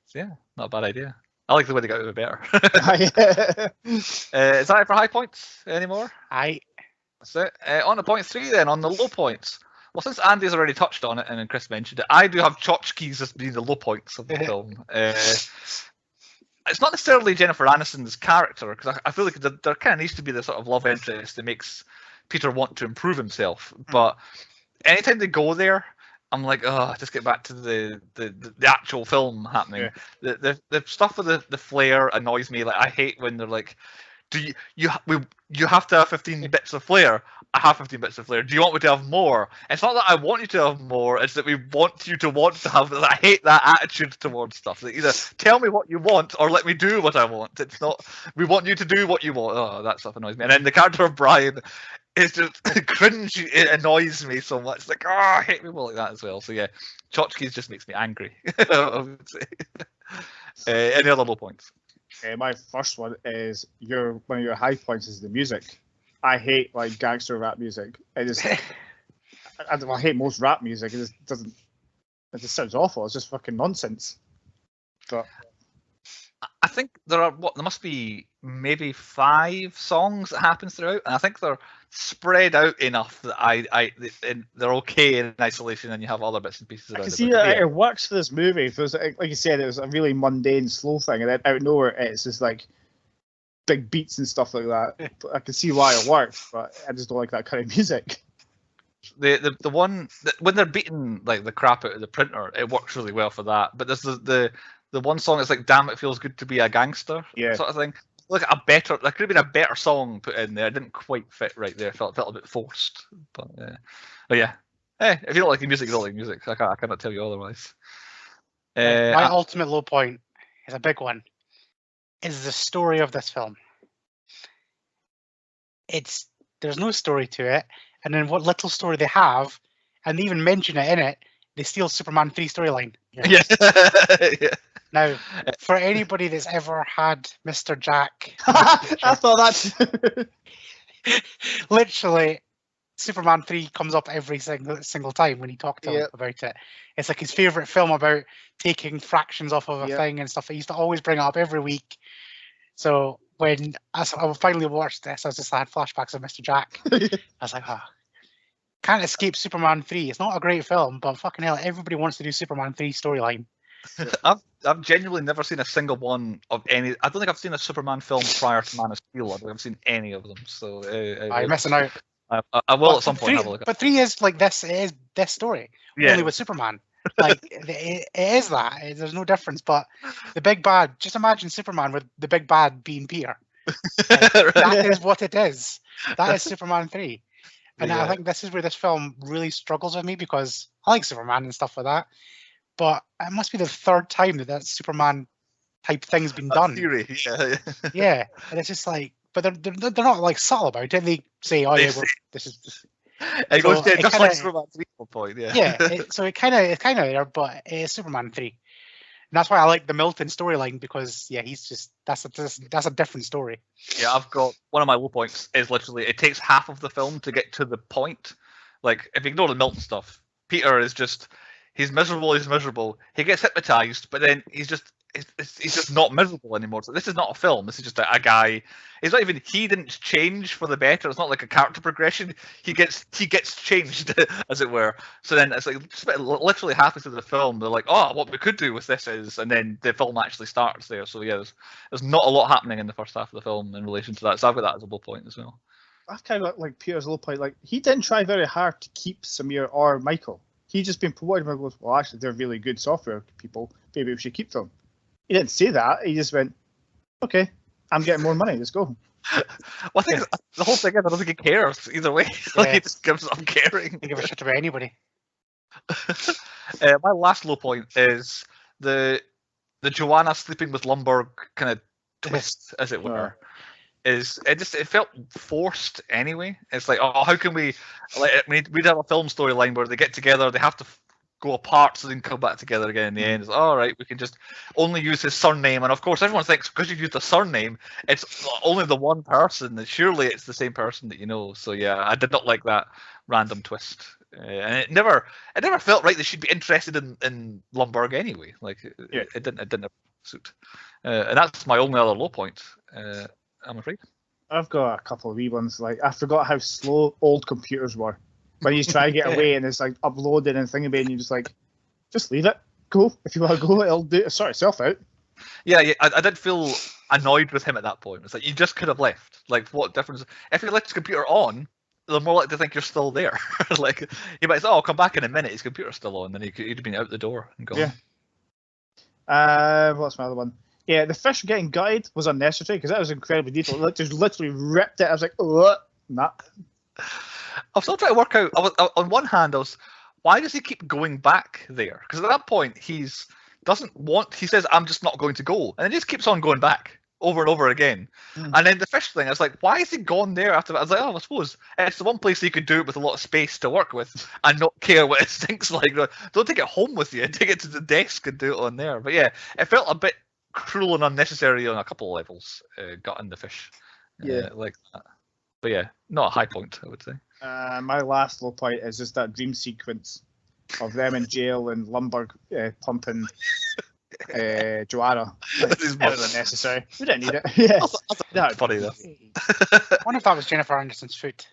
So, yeah, not a bad idea. I like the way they got it better. Yeah. Is that it for high points anymore? That's it. On to point 3 then, on the low points. Well, since Andy's already touched on it and then Chris mentioned it, I do have tchotchkes as being the low points of the film. It's not necessarily Jennifer Aniston's character, because I feel like there kind of needs to be the sort of love interest that makes Peter want to improve himself. But anytime they go there, I'm like, oh, just get back to the actual film happening. Yeah. The stuff with the flair annoys me. Like, I hate when they're like, you have to have 15 bits of flair. I have 15 bits of flair. Do you want me to have more? It's not that I want you to have more. It's that we want you to want to have. I hate that attitude towards stuff. Like, either tell me what you want or let me do what I want. It's not. We want you to do what you want. Oh, that stuff annoys me. And then the character of Brian is just cringe. It annoys me so much. Like, oh, I hate people like that as well. So yeah, tchotchkes just makes me angry. I would say. Any other low points? My first one is one of your high points is the music. I hate like gangster rap music. It just I hate most rap music. It just doesn't. It just sounds awful. It's just fucking nonsense. But I think there must be maybe 5 songs that happens throughout, and I think they're spread out enough that they're okay in isolation, and you have other bits and pieces around. I can see that it works for this movie. If it was, like you said, it was a really mundane, slow thing, and then out of nowhere, it's just like big beats and stuff like that. I can see why it works, but I just don't like that kind of music. The one when they're beating like the crap out of the printer, it works really well for that. But there's the one song that's like, "Damn, it feels good to be a gangster," sort of thing. Like there could have been a better song put in there. It didn't quite fit right there. Felt a bit forced. But yeah. Hey, if you don't like the music, you don't like music. I cannot tell you otherwise. My ultimate low point is a big one. Is the story of this film. There's no story to it, and then what little story they have, and they even mention it in it, they steal Superman 3 storyline. Yeah. Yeah. Now, for anybody that's ever had Mr. Jack, I thought that. Literally, Superman 3 comes up every single time when he talked to him about it. It's like his favourite film about taking fractions off of a thing and stuff. He used to always bring it up every week. So when I finally watched this, I had flashbacks of Mr. Jack. I was like, can't escape Superman 3. It's not a great film, but fucking hell, everybody wants to do Superman 3 storyline. I've genuinely never seen a single one of any. I don't think I've seen a Superman film prior to Man of Steel. I don't think I've seen any of them. So you're missing out. I will at some point have a look. But 3 is like this. It is this story only with Superman. Like it is that. There's no difference. But the big bad. Just imagine Superman with the big bad being Peter. Like, that is what it is. That is Superman 3. And I think this is where this film really struggles with me, because I like Superman and stuff like that. But it must be the 3rd time that Superman type thing's been done. Theory, yeah, and it's just like, but they're not like subtle about it. They say, "Oh yeah, this is." It goes So to it just kinda- like Superman 3 at one point, yeah. Yeah, so it's kind of there, but it's Superman 3. And that's why I like the Milton storyline, because he's just that's a different story. Yeah, I've got one of my low points is literally it takes half of the film to get to the point. Like if you ignore the Milton stuff, Peter is just he's miserable. He gets hypnotized, but then he's just not miserable anymore. So this is not a film. This is just a guy. It's not even he didn't change for the better. It's not like a character progression. He gets changed, as it were. So then it's like literally halfway through the film, they're like, oh, what we could do with this is, and then the film actually starts there. So yeah, there's not a lot happening in the first half of the film in relation to that. So I've got that as a low point as well. I've kind of got like Peter's low point. Like he didn't try very hard to keep Samir or Michael. He just been promoted and goes, well, actually, they're really good software people. Maybe we should keep them. He didn't say that. He just went, okay, I'm getting more money. Let's go. Well, I think the whole thing is I don't think he cares either way. Like he just gives up caring. He give a shit about anybody. My last low point is the Joanna sleeping with Lumberg kind of twist, as it were. Is it felt forced anyway? It's like, oh, how can we? Like, I mean, we'd have a film storyline where they get together, they have to go apart so they can come back together again in the end. It's all right, we can just only use his surname, and of course everyone thinks because you've used a surname, it's only the one person, and surely it's the same person that you know. So yeah, I did not like that random twist, and it never felt right. They should be interested in Lumberg anyway. Like it didn't suit, and that's my only other low point. I'm afraid. I've got a couple of wee ones. Like I forgot how slow old computers were. When you try to get away and it's like uploading and thinking about it, and you just leave it. Go. If you want to go, it'll sort itself out. Yeah, I did feel annoyed with him at that point. It's like you just could have left. Like what difference? If you left his computer on, they're more likely to think you're still there. Like he might say, "Oh, I'll come back in a minute. His computer's still on." Then he'd have been out the door and gone. Yeah. What's my other one? Yeah, the fish getting gutted was unnecessary because that was incredibly detailed. It just literally ripped it. I was like, oh, nah. I'm still trying to work out. On one hand, why does he keep going back there? Because at that point, he says, I'm just not going to go. And then he just keeps on going back over and over again. And then the fish thing, I was like, why is he gone there after that? I was like, oh, I suppose it's the one place he could do it with a lot of space to work with and not care what it stinks like. Don't take it home with you. Take it to the desk and do it on there. But yeah, it felt a bit cruel and unnecessary on a couple of levels, gutting the fish. Like that. But yeah, not a high point, I would say. My last low point is just that dream sequence of them in jail and Lumberg pumping Joanna. This is unnecessary. We didn't need it. Yes. That's funny though. I wonder if that was Jennifer Anderson's foot.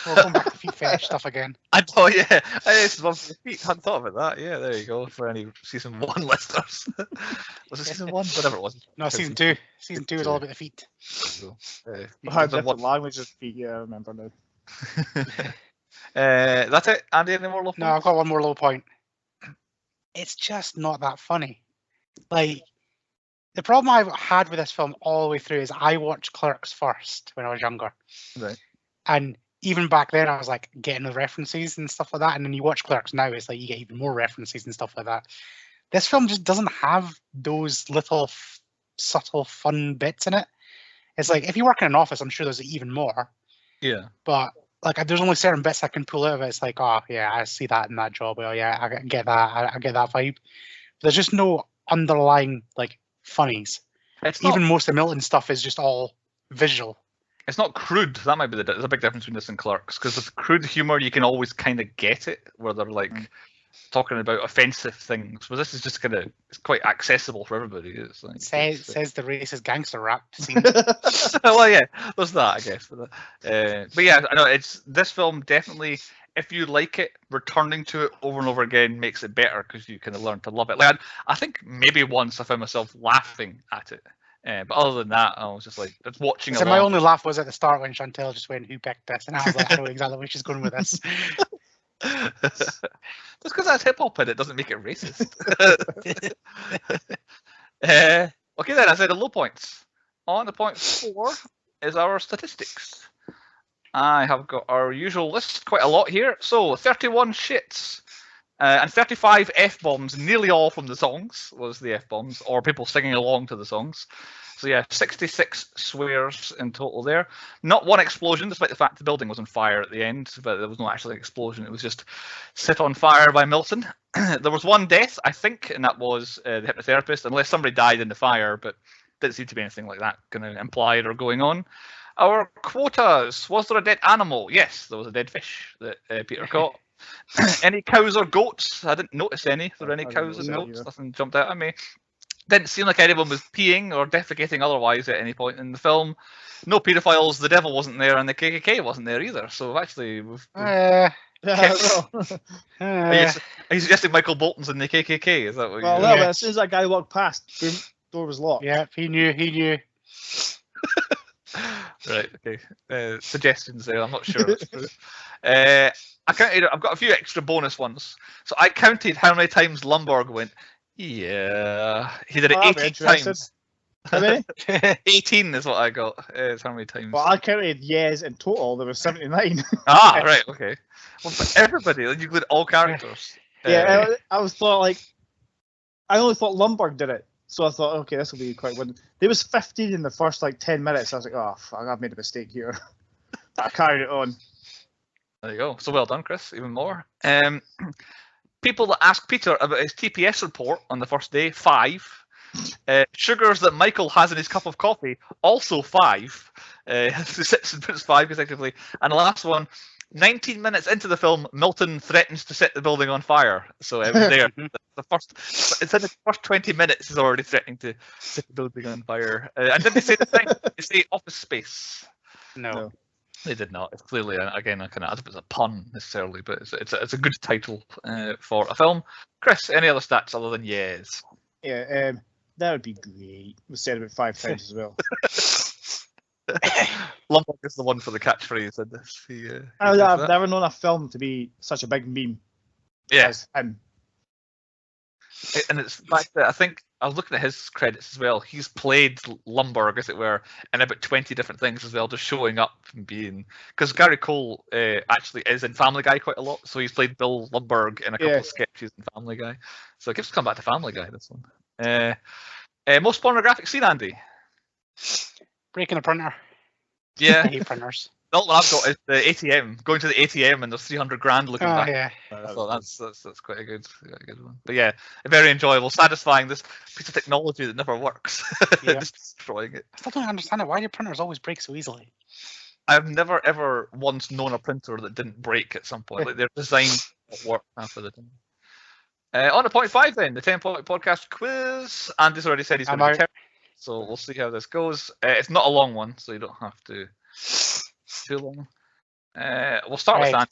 We're going back to feet fetish stuff again. I thought, yeah, this is one for the feet. I hadn't thought about that. Yeah, there you go. For any season 1 listeners. Was it season 1? Whatever it was. No, season 2. Season 2 is all about the feet. Different languages feet, yeah, I remember now. That's it. Andy, any more low points? No, I've got one more low point. It's just not that funny. Like, the problem I've had with this film all the way through is I watched Clerks first when I was younger. Right. And even back then, I was like getting the references and stuff like that. And then you watch Clerks now, it's like you get even more references and stuff like that. This film just doesn't have those little subtle fun bits in it. It's like if you work in an office, I'm sure there's even more. Yeah. But like, there's only certain bits I can pull out of it. It's like, oh yeah, I see that in that job. Oh yeah, I get that. I get that vibe. But there's just no underlying like funnies. Even most of Milton stuff is just all visual. It's not crude. That might be there's a big difference between this and Clerks, because with crude humor you can always kind of get it, where they're like talking about offensive things. But this is just it's quite accessible for everybody. It's like, says the racist gangster rap scene. Well, yeah, there's that, I guess. But yeah, I know this film definitely. If you like it, returning to it over and over again makes it better because you kind of learn to love it. Like I think maybe once I found myself laughing at it. But other than that, I was just like, it's watching. So my only laugh was at the start when Chantel just went, "Who picked this?" And I was like, "I know exactly where she's going with this." Just because that's hip hop and it doesn't make it racist. Okay, then I said the low points. On to point 4 is our statistics. I have got our usual list, quite a lot here. So 31 shits. And 35 F-bombs, nearly all from the songs, was the F-bombs, or people singing along to the songs. So yeah, 66 swears in total there. Not one explosion, despite the fact the building was on fire at the end, but there was not actually an explosion. It was just set on fire by Milton. There was one death, I think, and that was the hypnotherapist, unless somebody died in the fire, but didn't seem to be anything like that kind of implied or going on. Our quotas. Was there a dead animal? Yes, there was a dead fish that Peter caught. Any cows or goats? I didn't notice any. Were there any cows or goats? Nothing jumped out at me. Didn't seem like anyone was peeing or defecating otherwise at any point in the film. No paedophiles, the devil wasn't there, and the KKK wasn't there either. So actually, are you suggesting Michael Bolton's in the KKK? Is that what well, you're... no, but as soon as that guy walked past, boom, door was locked. Yeah, he knew. Right, okay. Suggestions there, I'm not sure that's true. I've got a few extra bonus ones. So I counted how many times Lumberg went, yeah. He did it 18 times. How many? 18 is what I got. Is how many times? Well, I counted yes in total. There was 79. Ah, right, okay. Well, for everybody, you include all characters. Yeah, I was thought like, I only thought Lumberg did it. So I thought, okay, this will be quite good. There was 15 in the first like 10 minutes. I was like, oh, fuck, I've made a mistake here. But I carried it on. There you go. So well done, Chris. Even more. People that ask Peter about his TPS report on the first day, 5. Sugars that Michael has in his cup of coffee, also 5. He sits and puts 5 consecutively. And the last one, 19 minutes into the film, Milton threatens to set the building on fire. So it was there. It's in the first 20 minutes, he's already threatening to set the building on fire. And did they say the thing? They say office space. No. They did not. It's clearly, again, I don't know if it's a pun necessarily, but it's a good title for a film. Chris, any other stats other than yes? Yeah, that would be great. It was said about 5 times as well. Lumberg is the one for the catchphrase in this. I've never known a film to be such a big meme as him. And it's the fact that I think I was looking at his credits as well. He's played Lumberg, as it were, in about 20 different things as well, just showing up and being. Because Gary Cole actually is in Family Guy quite a lot, so he's played Bill Lumberg in a couple of sketches in Family Guy. So it keeps coming back to Family Guy, this one. Most pornographic scene, Andy? Breaking a printer. Yeah. I hate printers. The one I've got is the ATM. Going to the ATM and there's 300 grand looking back. Yeah. I thought that's quite a good one. But yeah, very enjoyable, satisfying. This piece of technology that never works, just destroying it. I still don't understand it. Why do printers always break so easily? I've never ever once known a printer that didn't break at some point. Like they're designed to work half of the time. On to point 5 then, the 10-point podcast quiz. Andy's already said he's going to be terrible, so we'll see how this goes. It's not a long one, so you don't have to. Too long. We'll start with Andy.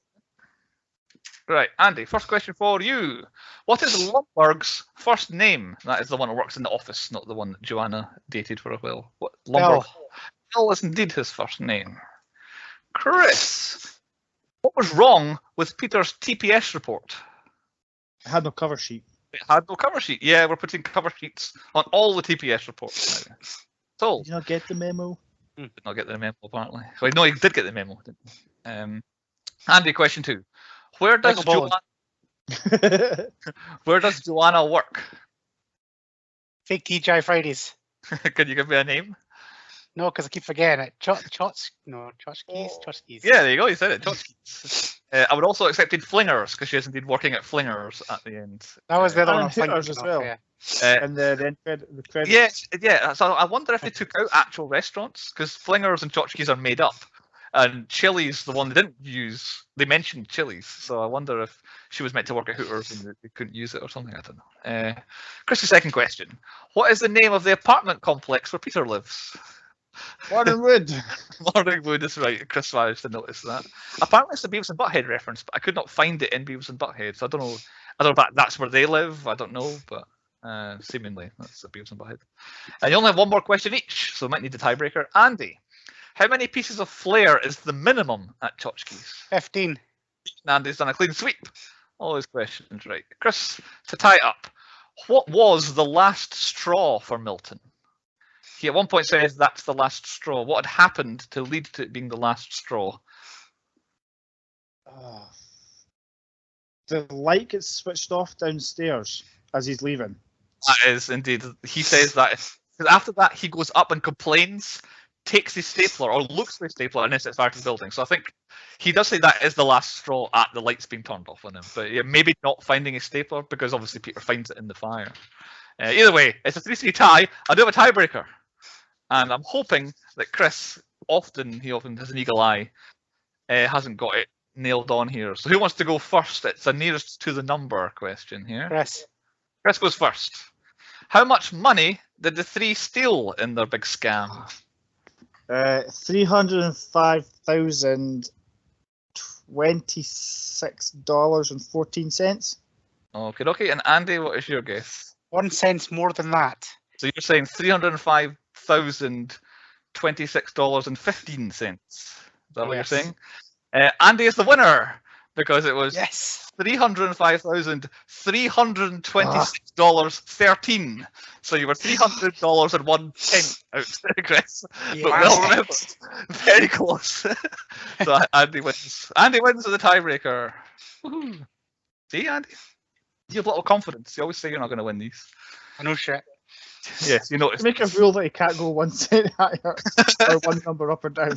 Right, Andy, first question for you. What is Lumberg's first name? That is the one that works in the office, not the one that Joanna dated for a while. What Lumberg? Bill is indeed his first name. Chris, what was wrong with Peter's TPS report? It had no cover sheet. It had no cover sheet. Yeah, we're putting cover sheets on all the TPS reports now. So, did you not get the memo? Did not get the memo, apparently. Well, no, he did get the memo. Andy, question 2. Where does Joanna work? Fake TGI Fridays. Can you give me a name? No, because I keep forgetting it. Tchotchkes. Yeah, there you go. You said it. Tchotchkes. I would also accepted Flingers because she is indeed working at Flingers at the end. That was the other one. Hitters as well. Yeah. And the credits. Yeah. So I wonder if they took out actual restaurants because Flingers and Tchotchkes are made up, and Chili's the one they didn't use. They mentioned Chili's, so I wonder if she was meant to work at Hooters and they couldn't use it or something. I don't know. Chris's second question: what is the name of the apartment complex where Peter lives? Morningwood. Morningwood is right. Chris managed to notice that. Apparently, it's a Beavis and Butthead reference, but I could not find it in Beavis and Butthead, so I don't know. I don't know if that's where they live. I don't know, but seemingly that's a Beavis and Butthead. And you only have one more question each, so we might need the tiebreaker. Andy, how many pieces of flair is the minimum at Tchotchkes? 15. Andy's done a clean sweep. All his questions right. Chris, to tie up, what was the last straw for Milton? He at one point says that's the last straw. What had happened to lead to it being the last straw? The light gets switched off downstairs as he's leaving. That is indeed. He says that Because after that, he goes up and complains, takes his stapler, or looks for his stapler, and then sets fire to the building. So I think he does say that is the last straw at the lights being turned off on him. But yeah, maybe not finding his stapler, because obviously Peter finds it in the fire. Either way, it's a 3-3 tie. I do have a tiebreaker. And I'm hoping that Chris, he often has an eagle eye, hasn't got it nailed on here. So who wants to go first? It's a nearest to the number question here. Chris. Chris goes first. How much money did the three steal in their big scam? $305,026.14. Okay. And Andy, what is your guess? 1 cent more than that. So you're saying $305,026.15. Is that what you're saying? Andy is the winner because it was $305,326.13. So you were $300.01 out, Chris. Yeah. But well remembered. Very close. So Andy wins. Andy wins with the tiebreaker. Woohoo. See, Andy? You have a lot of confidence. You always say you're not going to win these. I know shit. Yes, you noticed. Make a rule that you can't go 1 cent higher or one number up or down.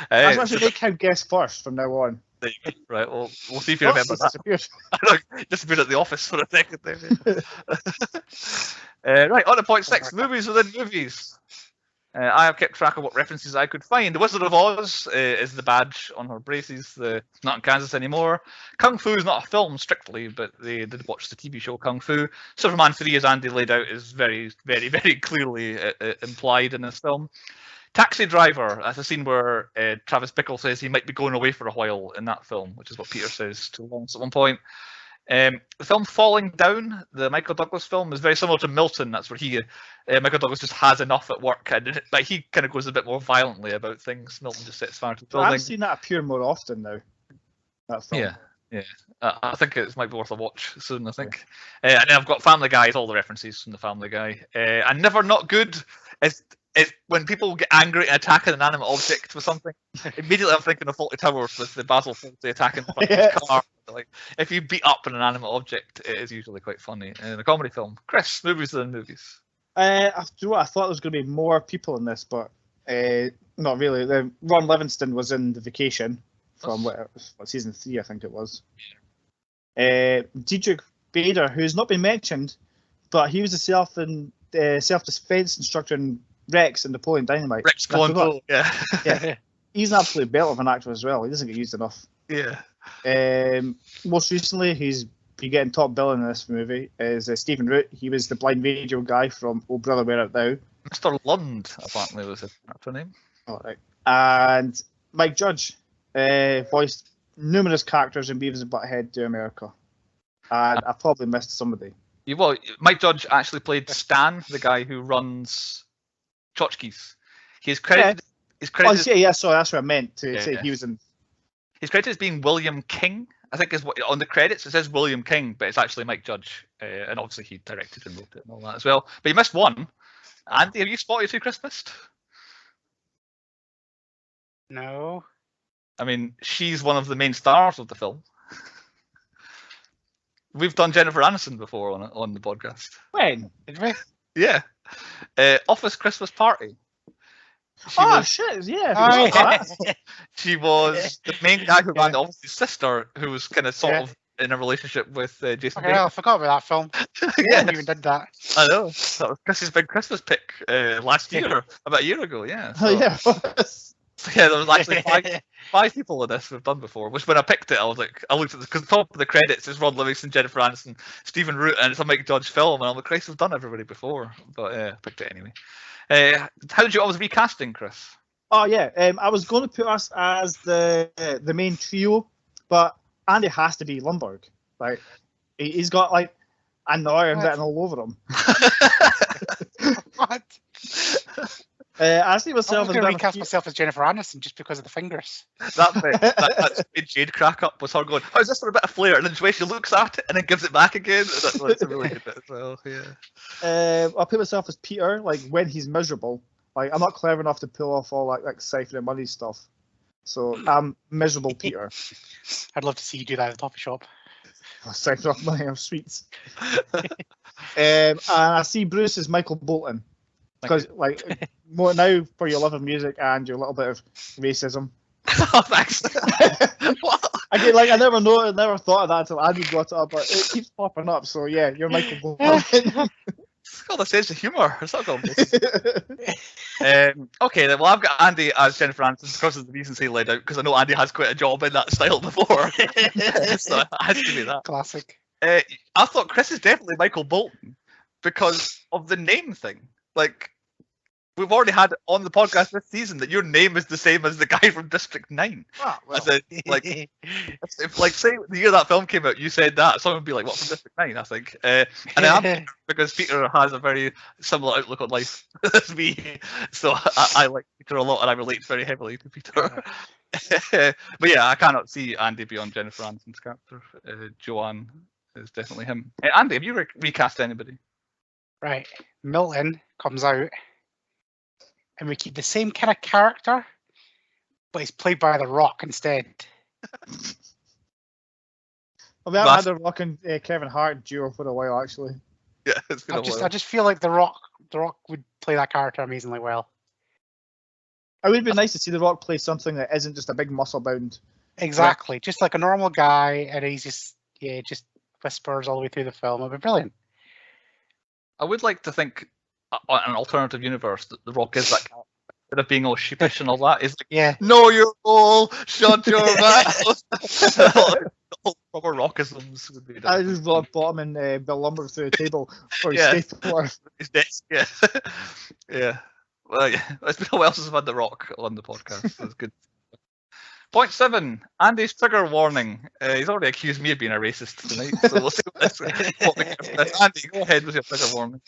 I should make him guess first from now on. There you go. Right, well, we'll see if you remember that. Disappeared at the office for a second there. Right, on to point 6, movies within movies. I have kept track of what references I could find. The Wizard of Oz is the badge on her braces. It's not in Kansas anymore. Kung Fu is not a film strictly, but they did watch the TV show Kung Fu. Superman 3, as Andy laid out, is very, very, very clearly implied in this film. Taxi Driver, that's a scene where Travis Bickle says he might be going away for a while in that film, which is what Peter says to Lawrence at one point. The film Falling Down, the Michael Douglas film, is very similar to Milton. That's where Michael Douglas just has enough at work, but he kind of goes a bit more violently about things. Milton just sets fire to the building. I've seen that appear more often now. That film. Yeah. I think it might be worth a watch soon, I think. And then I've got Family Guy, all the references from the Family Guy. And Never Not Good is when people get angry and attack an inanimate object with something. Immediately I'm thinking of Fawlty Towers with the Basil Fawlty attacking the front of his car. Like, if you beat up an inanimate object, it is usually quite funny in a comedy film. Chris, movies within movies. I thought there was going to be more people in this, but not really. Ron Livingston was in The Vacation from what season 3, I think it was. Diedrich Bader, who's not been mentioned, but he was a self-defense instructor in Rex and Napoleon Dynamite. Rex Columbo, yeah. He's an absolute belt of an actor as well. He doesn't get used enough. Yeah. Most recently, he's been getting top billing in this movie is Stephen Root. He was the blind radio guy from Oh Brother, Where Art Thou? Mr. Lund, apparently, was his actor name. All right. And Mike Judge voiced numerous characters in Beavis and Butthead Do America. And I probably missed somebody. Well, Mike Judge actually played Stan, the guy who runs Tchotchkes. He's credited. Sorry, that's what I meant to say. He was in. He's credited as being William King. I think is what on the credits it says William King, but it's actually Mike Judge, and obviously he directed and wrote it and all that as well. But you missed one. Andy, have you spotted who Chris missed? No. I mean, she's one of the main stars of the film. We've done Jennifer Aniston before on the podcast. When? Did we? Yeah. Office Christmas Party. Shit, yeah. She was the main guy who ran the office's sister, who was kind of sort of in a relationship with Jason Bateman. I forgot about that film. Yeah. I even did that. I know. That was Chris's big Christmas pick last year, about a year ago, yeah. So, yeah. So yeah, there was actually five people in this we've done before, which when I picked it, I was like, I looked at because the top of the credits is Ron Livingston, Jennifer Aniston, Stephen Root, and it's a Mike Judge film, and I'm like, Christ, we've done everybody before, but I picked it anyway. How did you always recasting, Chris? Oh yeah, I was going to put us as the main trio, but Andy has to be Lumberg. Like he's got like an iron written all over him. What? I see myself I'm going to recast myself as Jennifer Aniston just because of the fingers. That made Jade crack up was her going, "Oh, is this for a bit of flair?" And then the way she looks at it and then gives it back again. That's a really good bit as well. Yeah. I'll put myself as Peter, like when he's miserable. Like I'm not clever enough to pull off all like siphoning money stuff, so I'm miserable Peter. I'd love to see you do that at the coffee shop. Siphon off money of sweets. And I see Bruce as Michael Bolton. because like more now for your love of music and your little bit of racism. Oh, thanks. What? Again, like I never thought of that until Andy brought it up, but it keeps popping up. So yeah, you're Michael Bolton. It's got a sense of humour. It's not going okay, then. Well, I've got Andy as Jennifer Aniston because of the reasons he laid out. Because I know Andy has quite a job in that style before, so it has to be that. Classic. I thought Chris is definitely Michael Bolton because of the name thing. Like, we've already had it on the podcast this season that your name is the same as the guy from District 9. Ah, well. As a, like, if, like, say the year that film came out, you said that, someone would be like, "What, from District 9?" I think. And I'm because Peter has a very similar outlook on life as me, so I like Peter a lot, and I relate very heavily to Peter. But yeah, I cannot see Andy beyond Jennifer Aniston's character. Joanne is definitely him. Andy, have you recast anybody? Right. Milton comes out, and we keep the same kind of character, but he's played by The Rock instead. Well, we haven't had The Rock and Kevin Hart duo for a while, actually. Yeah, it's been a while. I just feel like The Rock would play that character amazingly well. It would be nice to see The Rock play something that isn't just a big muscle bound. Exactly, just like a normal guy, and he's just whispers all the way through the film. It'd be brilliant. I would like to think an alternative universe that The Rock is that character. Instead of being all sheepish and all that, is like, Yeah. "No, you're all shut your mouth." Proper rockisms would be. I just Rock Bottom and Bill Lumber through the table for his Yeah. stapler. His desk, yeah. Yeah. Well, yeah. It's been a while since I've had The Rock on the podcast. So it's good. Point 7. Andy's trigger warning. He's already accused me of being a racist tonight, so we'll see what we get from this. Andy, go ahead with your trigger warning.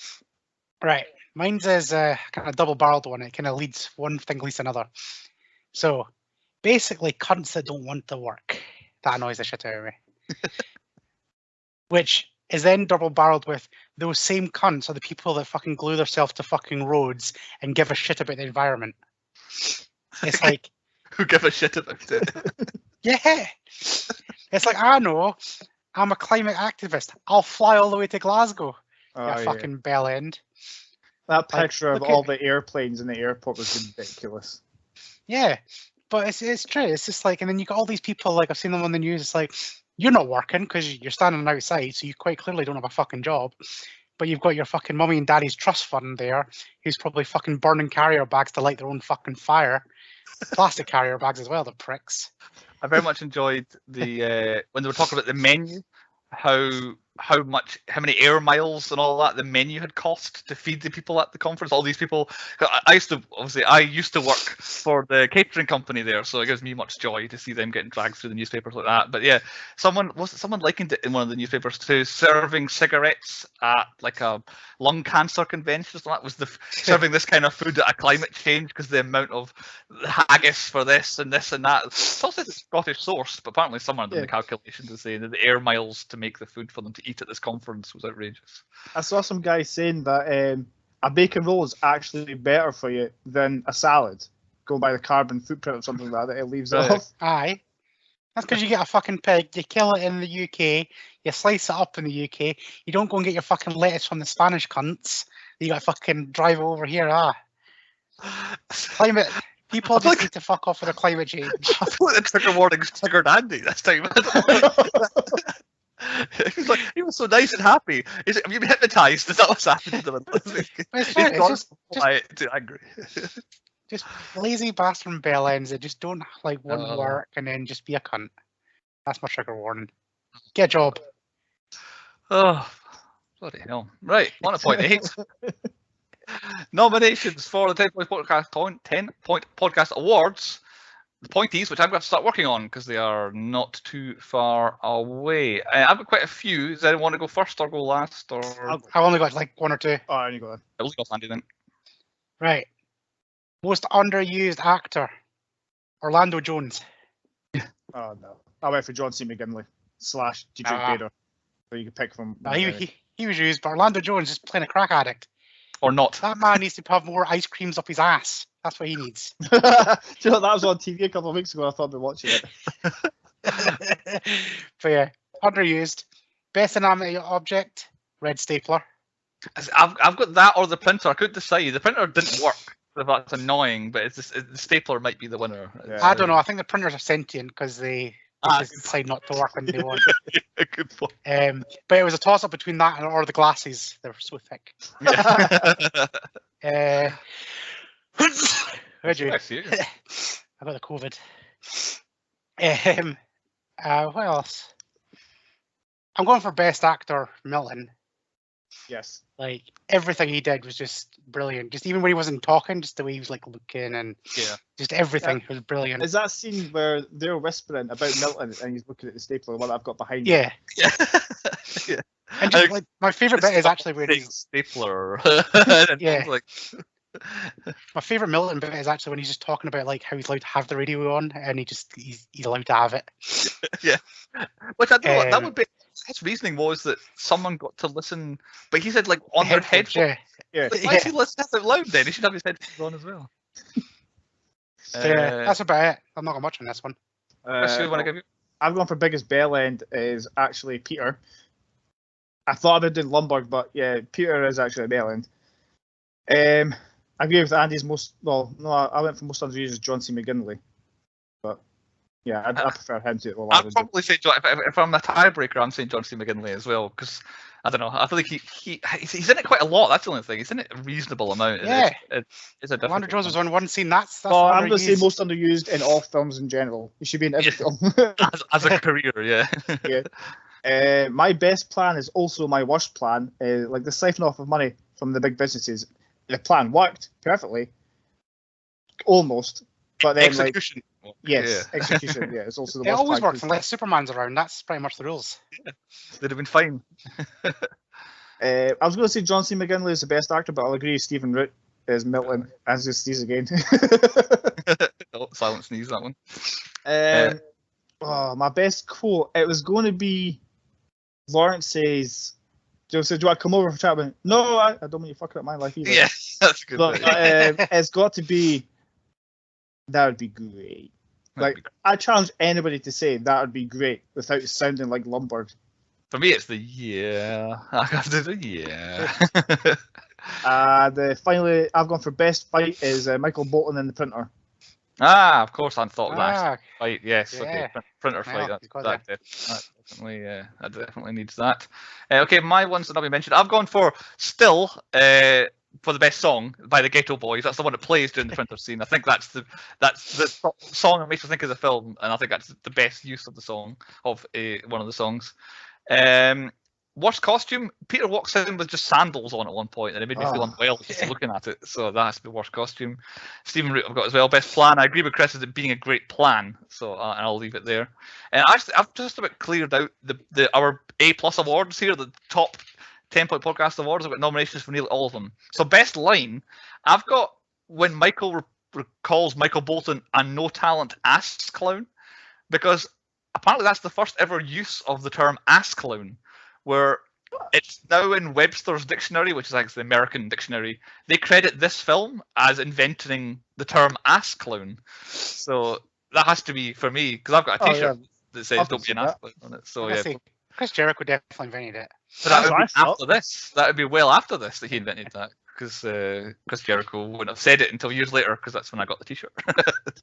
Right. Mine's is kind of double-barreled one. It kind of leads one thing leads to another. So, basically, cunts that don't want to work. That annoys the shit out of me. Which is then double-barreled with those same cunts are the people that fucking glue themselves to fucking roads and give a shit about the environment. It's like... Who give a shit about it? Yeah. It's like, I know, I'm a climate activist. I'll fly all the way to Glasgow. Oh, Fucking bell end. That picture of look all at- the airplanes in the airport was ridiculous. Yeah. But it's true. It's just like, and then you got all these people, like I've seen them on the news, it's like, you're not working because you're standing outside, so you quite clearly don't have a fucking job. But you've got your fucking mummy and daddy's trust fund there, who's probably fucking burning carrier bags to light their own fucking fire. Plastic carrier bags as well, the pricks. I very much enjoyed the when they were talking about the menu, how many air miles and all that the menu had cost to feed the people at the conference. All these people. I used to work for the catering company there, so it gives me much joy to see them getting dragged through the newspapers like that. But yeah, someone likened it in one of the newspapers to serving cigarettes at like a lung cancer convention. So that was serving this kind of food at a climate change because the amount of haggis for this and that. It's also Scottish sourced, but apparently someone did the calculations to say that the air miles to make the food for them to eat at this conference was outrageous. I saw some guy saying that a bacon roll is actually better for you than a salad, going by the carbon footprint or something like that it leaves off. Aye. That's because you get a fucking pig, you kill it in the UK, you slice it up in the UK, you don't go and get your fucking lettuce from the Spanish cunts, you got to fucking drive over here, Climate... People just need to fuck off with the climate change. I feel like the trigger warnings triggered Andy this time. He was so nice and happy. Have you been hypnotised? Is that what's happened to them? It's Too angry. Just lazy bastard and bell ends that just don't like want to work and then just be a cunt. That's my trigger warning. Get a job. Oh, bloody hell. Right, on to point 8. Nominations for the 10 Point Podcast Awards. The pointies, which I'm going to start working on because they are not too far away. I've got quite a few. Does anyone want to go first or go last? Or I've only got like one or two. Oh, I only got I will go Andy then. Right. Most underused actor. Orlando Jones. Oh no, I went for John C. McGinley / Dietrich Bader. So you can pick from. No, he was used, but Orlando Jones is playing a crack addict. Or not. That man needs to have more ice creams up his ass. That's what he needs. Do you know, that was on TV a couple of weeks ago. I thought they were watching it. But yeah, underused. Best inanimate object, red stapler. I've got that or the printer. I couldn't decide. The printer didn't work. So that's annoying, but it's just, the stapler might be the winner. Yeah. I don't know. I think the printers are sentient because they just decide not to work when they want. Good point. But it was a toss-up between that or the glasses. They were so thick. Where'd you? I see it. I got the COVID. What else? I'm going for best actor, Milton. Yes. Like everything he did was just brilliant. Just even when he wasn't talking, just the way he was like looking and just everything was brilliant. Is that scene where they're whispering about Milton and he's looking at the stapler, what I've got behind Yeah. Yeah. Yeah. And just, like my favorite bit is actually when he's stapler. Yeah. Like, my favorite Milton bit is actually when he's just talking about like how he's allowed to have the radio on and he's allowed to have it. Yeah. Which I don't know, that would be his reasoning was that someone got to listen, but he said like on their headphones. Yeah. Why is he listening out loud then? He should have his headphones on as well. Yeah, that's about it. I'm not going much on this one. Chris, who want to give you? I've gone for biggest bell end is actually Peter. I thought I did Lumberg, but yeah, Peter is actually a bell end. I agree with Andy's I went for most underused as John C. McGinley. But yeah, I prefer him to I'd probably say John, if I'm a tiebreaker, I'm saying John C. McGinley as well, because I don't know, I feel like he's in it quite a lot, that's the only thing. He's in it a reasonable amount. Yeah. It's a Orlando Jones was on one scene, that's well, I'm going to say most underused in all films in general. He should be in every film. as a career, yeah. Yeah. My best plan is also my worst plan. Like the siphon off of money from the big businesses. The plan worked perfectly, almost, but then execution. Execution. Yeah, it's also the it worst. Always works unless Superman's around. That's pretty much the rules. Yeah. They'd have been fine. I was going to say John C. McGinley is the best actor, but I'll agree with Stephen Root is Milton. As just sneeze again. Silent sneeze, that one. My best quote. It was going to be Lawrence says. Joe said, "Do I come over for chat?" No, I don't want you fucking up my life either. Yeah, that's a good. But it's got to be. That would be great. I challenge anybody to say that would be great without sounding like Lumberg. For me, it's the I have to do Finally, I've gone for best fight is Michael Bolton in the printer. Of course, I thought of that. Fight, yes, okay, printer fight. That definitely needs that. Okay, my ones that I'll be mentioned. I've gone for Still for the best song by the Ghetto Boys. That's the one that plays during the printer scene. I think that's the song that makes me think of the film, and I think that's the best use of the song of one of the songs. Worst costume, Peter walks in with just sandals on at one point, and it made me feel unwell just looking at it. So that has to be worst costume. Stephen Root I've got as well. Best plan, I agree with Chris as it being a great plan. So and I'll leave it there. And actually, I've just about cleared out our A+ awards here, the top 10-point podcast awards. I've got nominations for nearly all of them. So best line, I've got when Michael calls Michael Bolton a no talent ass clown, because apparently that's the first ever use of the term ass clown. Where it's now in Webster's dictionary, which is actually the American dictionary, they credit this film as inventing the term ass clown. So that has to be for me, because I've got a t-shirt that says don't be an ass clown on it. So yeah. Chris Jericho definitely invented it. But that would be after this. That would be well after this that he invented that, because Chris Jericho wouldn't have said it until years later, because that's when I got the t-shirt.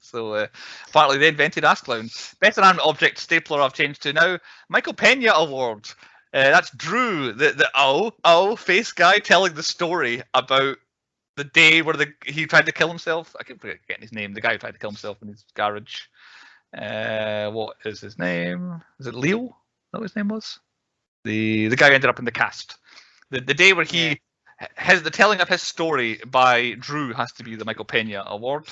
So apparently they invented ass clown. Best inanimate object stapler I've changed to now Michael Pena Award. That's Drew, the face guy telling the story about the day where he tried to kill himself. I keep forgetting his name. The guy who tried to kill himself in his garage. What is his name? Is it Leo? Is that what his name was? The guy who ended up in the cast. The day where the telling of his story by Drew has to be the Michael Pena Award.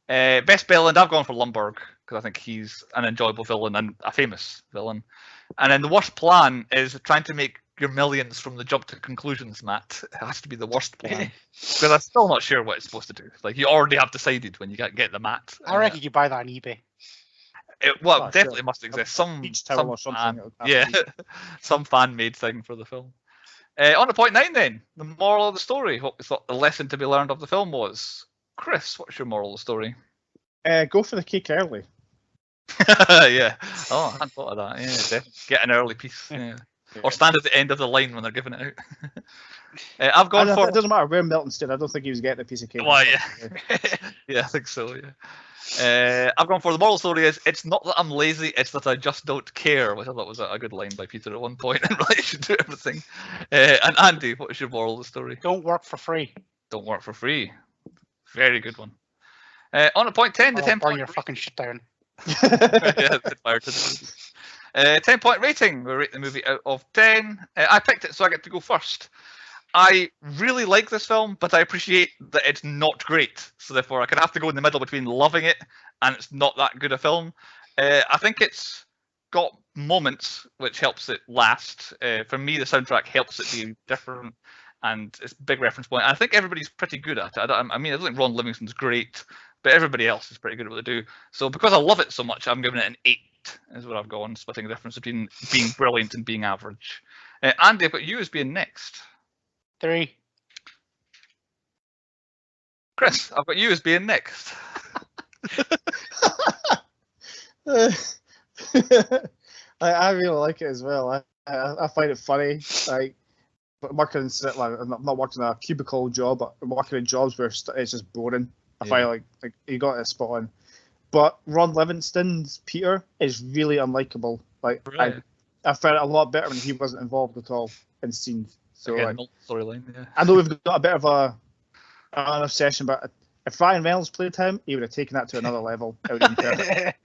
Best villain, I've gone for Lumberg, because I think he's an enjoyable villain and a famous villain. And then the worst plan is trying to make your millions from the jump to conclusions, Matt. It has to be the worst plan, because I'm still not sure what it's supposed to do. Like, you already have decided when you get the mat. I reckon you buy that on eBay. Definitely must exist. Some fan-made thing for the film. On to point 9 then. The moral of the story. What we thought the lesson to be learned of the film was. Chris, what's your moral of the story? Go for the cake early. Yeah. Oh, I hadn't thought of that. Yeah, definitely. Get an early piece. Yeah. Or stand at the end of the line when they're giving it out. I've gone for. It doesn't matter where Milton stood. I don't think he was getting a piece of cake. Well, yeah, yeah, I think so. Yeah, I've gone for the moral story is it's not that I'm lazy, it's that I just don't care, which I thought was a good line by Peter at one point in relation to everything. And Andy, what was your moral of the story? Don't work for free. Don't work for free. Very good one. On to point 10, the 10 burn point. your fucking shit down. Yeah, 10-point rating. We rate the movie out of 10. I picked it, so I get to go first. I really like this film, but I appreciate that it's not great. So therefore, I can have to go in the middle between loving it and it's not that good a film. I think it's got moments which helps it last. For me, the soundtrack helps it be different, and it's a big reference point. I think everybody's pretty good at it. I mean, I don't think Ron Livingston's great, but everybody else is pretty good at what they do. So because I love it so much, I'm giving it an 8, is what I've gone, splitting the difference between being brilliant and being average. Andy, I've got you as being next. 3. Chris, I've got you as being next. I really like it as well. I find it funny. Like working I'm not working a cubicle job, but I'm working in jobs where it's just boring. I find like you got it spot on. But Ron Livingston's Peter is really unlikable. Like right. I found it a lot better when he wasn't involved at all in scenes. So again, storyline. Yeah. I know we've got a bit of an obsession, but if Ryan Reynolds played him, he would have taken that to another level. It would have been perfect.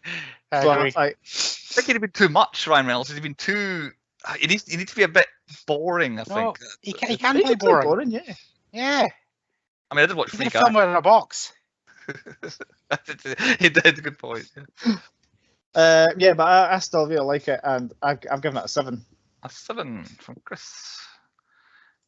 I think he'd have been too much, Ryan Reynolds. He'd been too. He needs to be a bit boring. I think he can play boring. Yeah. Yeah. I mean, I did watch Free Guy. Film in a box. He did. Good point. Yeah, but I still really like it, and I've given it a 7. A 7 from Chris.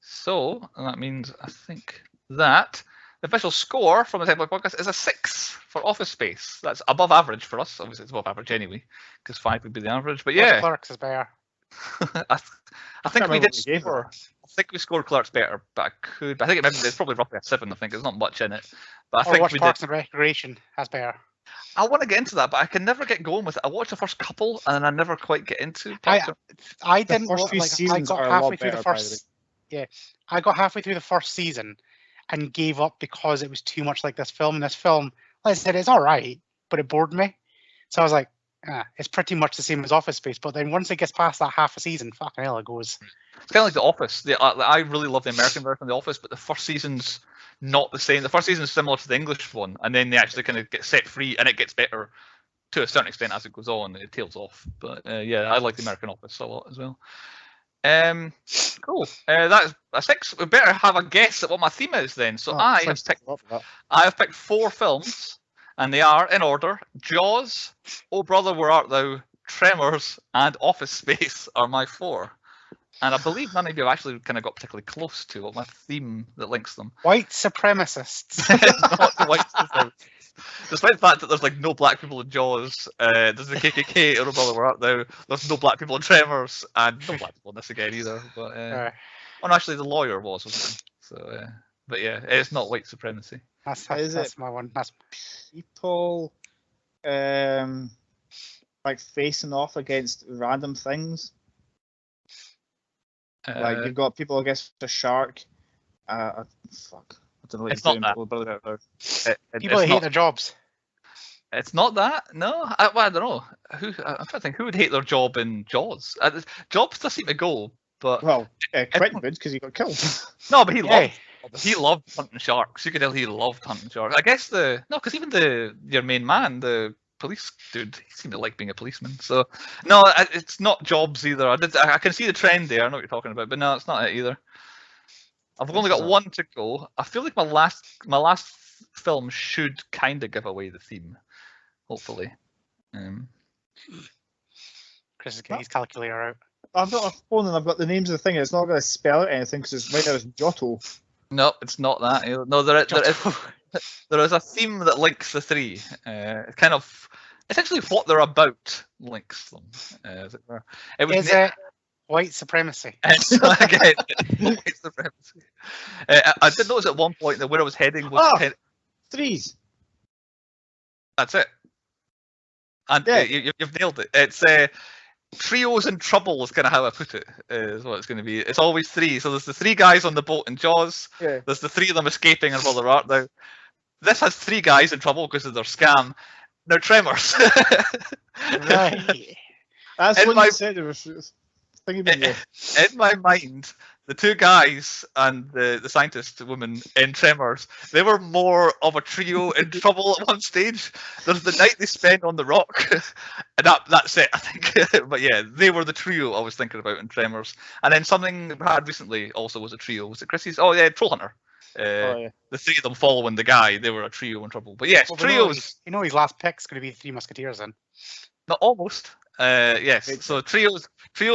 So that means I think that the official score from the 10-point podcast is a 6 for Office Space. That's above average for us. Obviously, it's above average anyway, because 5 would be the average. But yeah, Clerks is better. I think we did score. I think we scored Clerks better, but I think it's probably roughly a 7. I think there's not much in it, but I think we Parks did. and Recreation has better. I want to get into that, but I can never get going with it. I watched the first couple, and then I never quite get into. I didn't. The first few seasons are a lot better, Yeah, I got halfway through the first season and gave up because it was too much like this film. And this film, like I said, it's all right, but it bored me. So I was like, it's pretty much the same as Office Space. But then once it gets past that half a season, fucking hell, it goes. It's kind of like The Office. I really love the American version of The Office, but the first season's not the same. The first season is similar to the English one, and then they actually kind of get set free, and it gets better to a certain extent as it goes on. It tails off. But yeah, I like the American Office a lot as well. Cool. That's a 6. We better have a guess at what my theme is then. So I have picked 4 films, and they are in order: Jaws, Oh Brother Where Art Thou, Tremors, and Office Space are my 4. And I believe none of you have actually kind of got particularly close to what my theme that links them. White supremacists. Not the white supremacists. Despite the fact that there's like no black people in Jaws, there's the KKK, Oh Brother Where Art Thou, there's no black people in Tremors, and no black people in this again either. But oh, no, actually, the lawyer wasn't he? So, but yeah, it's not white supremacy. That's my one. That's people, like facing off against random things. Like you've got people against a shark. Fuck. I don't know what it's not that. People hate their jobs. It's not that. No, I don't know. I'm trying to think who would hate their job in Jaws. Jobs does seem to go, but Quentin would because he got killed. No, but he loved hunting sharks. You could tell he loved hunting sharks. I guess because even your main man, the police dude, he seemed to like being a policeman. So no, it's not jobs either. I can see the trend there. I know what you're talking about, but no, it's not it either. I've only got 1 to go. I feel like my last film should kind of give away the theme, hopefully. Chris is getting his calculator out. I've got a phone and I've got the names of the thing. It's not going to spell out anything because it's right now it's Giotto. No, it's not that. No, there is a theme that links the 3. It's kind of essentially what they're about links them, as it were. Is it white supremacy? Again, white supremacy. I did notice at one point that where I was heading was threes. That's it. And you've nailed it. It's trios in trouble is kind of how I put it. Is what it's going to be. It's always three. So there's the three guys on the boat in Jaws. Yeah. There's the three of them escaping in Brother Art now. This has three guys in trouble because of their scam. Now Tremors. Right. That's In what my- you said. It was thinking about you. In my mind, the two guys and the scientist woman in Tremors, they were more of a trio in trouble at one stage. There's the night they spend on the rock, and that's it, I think. But yeah, they were the trio I was thinking about in Tremors. And then something we had recently also was a trio. Was it Chrissy's? Oh yeah, Troll Hunter. Oh, yeah. The three of them following the guy, they were a trio in trouble. But yes, Well, trios. you know his last pick's going to be Three Musketeers then. Not almost. Yes. Great. So trios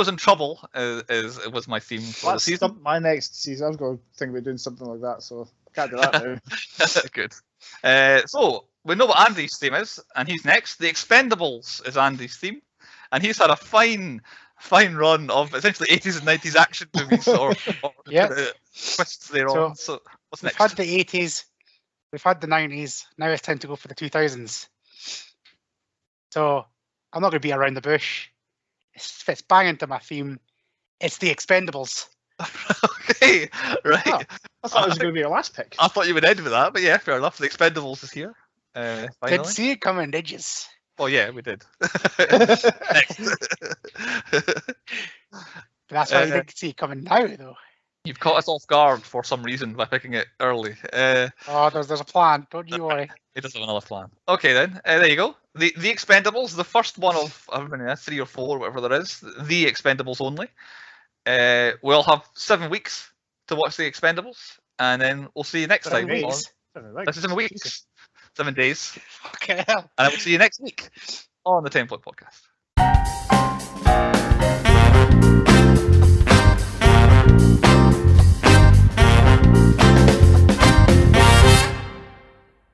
in trouble was my theme for the That's season. my next season. I was going to think about doing something like that, so I can't do that now. Good. So we know what Andy's theme is, and he's next. The Expendables is Andy's theme, and he's had a fine run of essentially 80s and 90s action movies or Yeah. twists thereon. So what's We've next? had the 80s, we've had the 90s, now it's time to go for the 2000s. So I'm not going to beat around the bush. It fits bang into my theme. It's the Expendables. Okay, right. Oh. I thought it was going to be your last pick. I thought you would end with that, but yeah, fair enough. The Expendables is here. Didn't Finally. see it coming, did you? Oh yeah, we did. Next. But that's why you didn't see it coming now, though. You've caught us off guard for some reason by picking it early. Oh, there's a plan. Don't you worry. It does have another plan. Okay then, there you go. The Expendables, the first one of how many? 3 or 4, whatever there is. The Expendables only. We'll have 7 weeks to watch the Expendables, and then we'll see you next 7 time. weeks. This is 7 weeks, 7 days, Fucking hell. and I will see you next week on the 10 Point Podcast.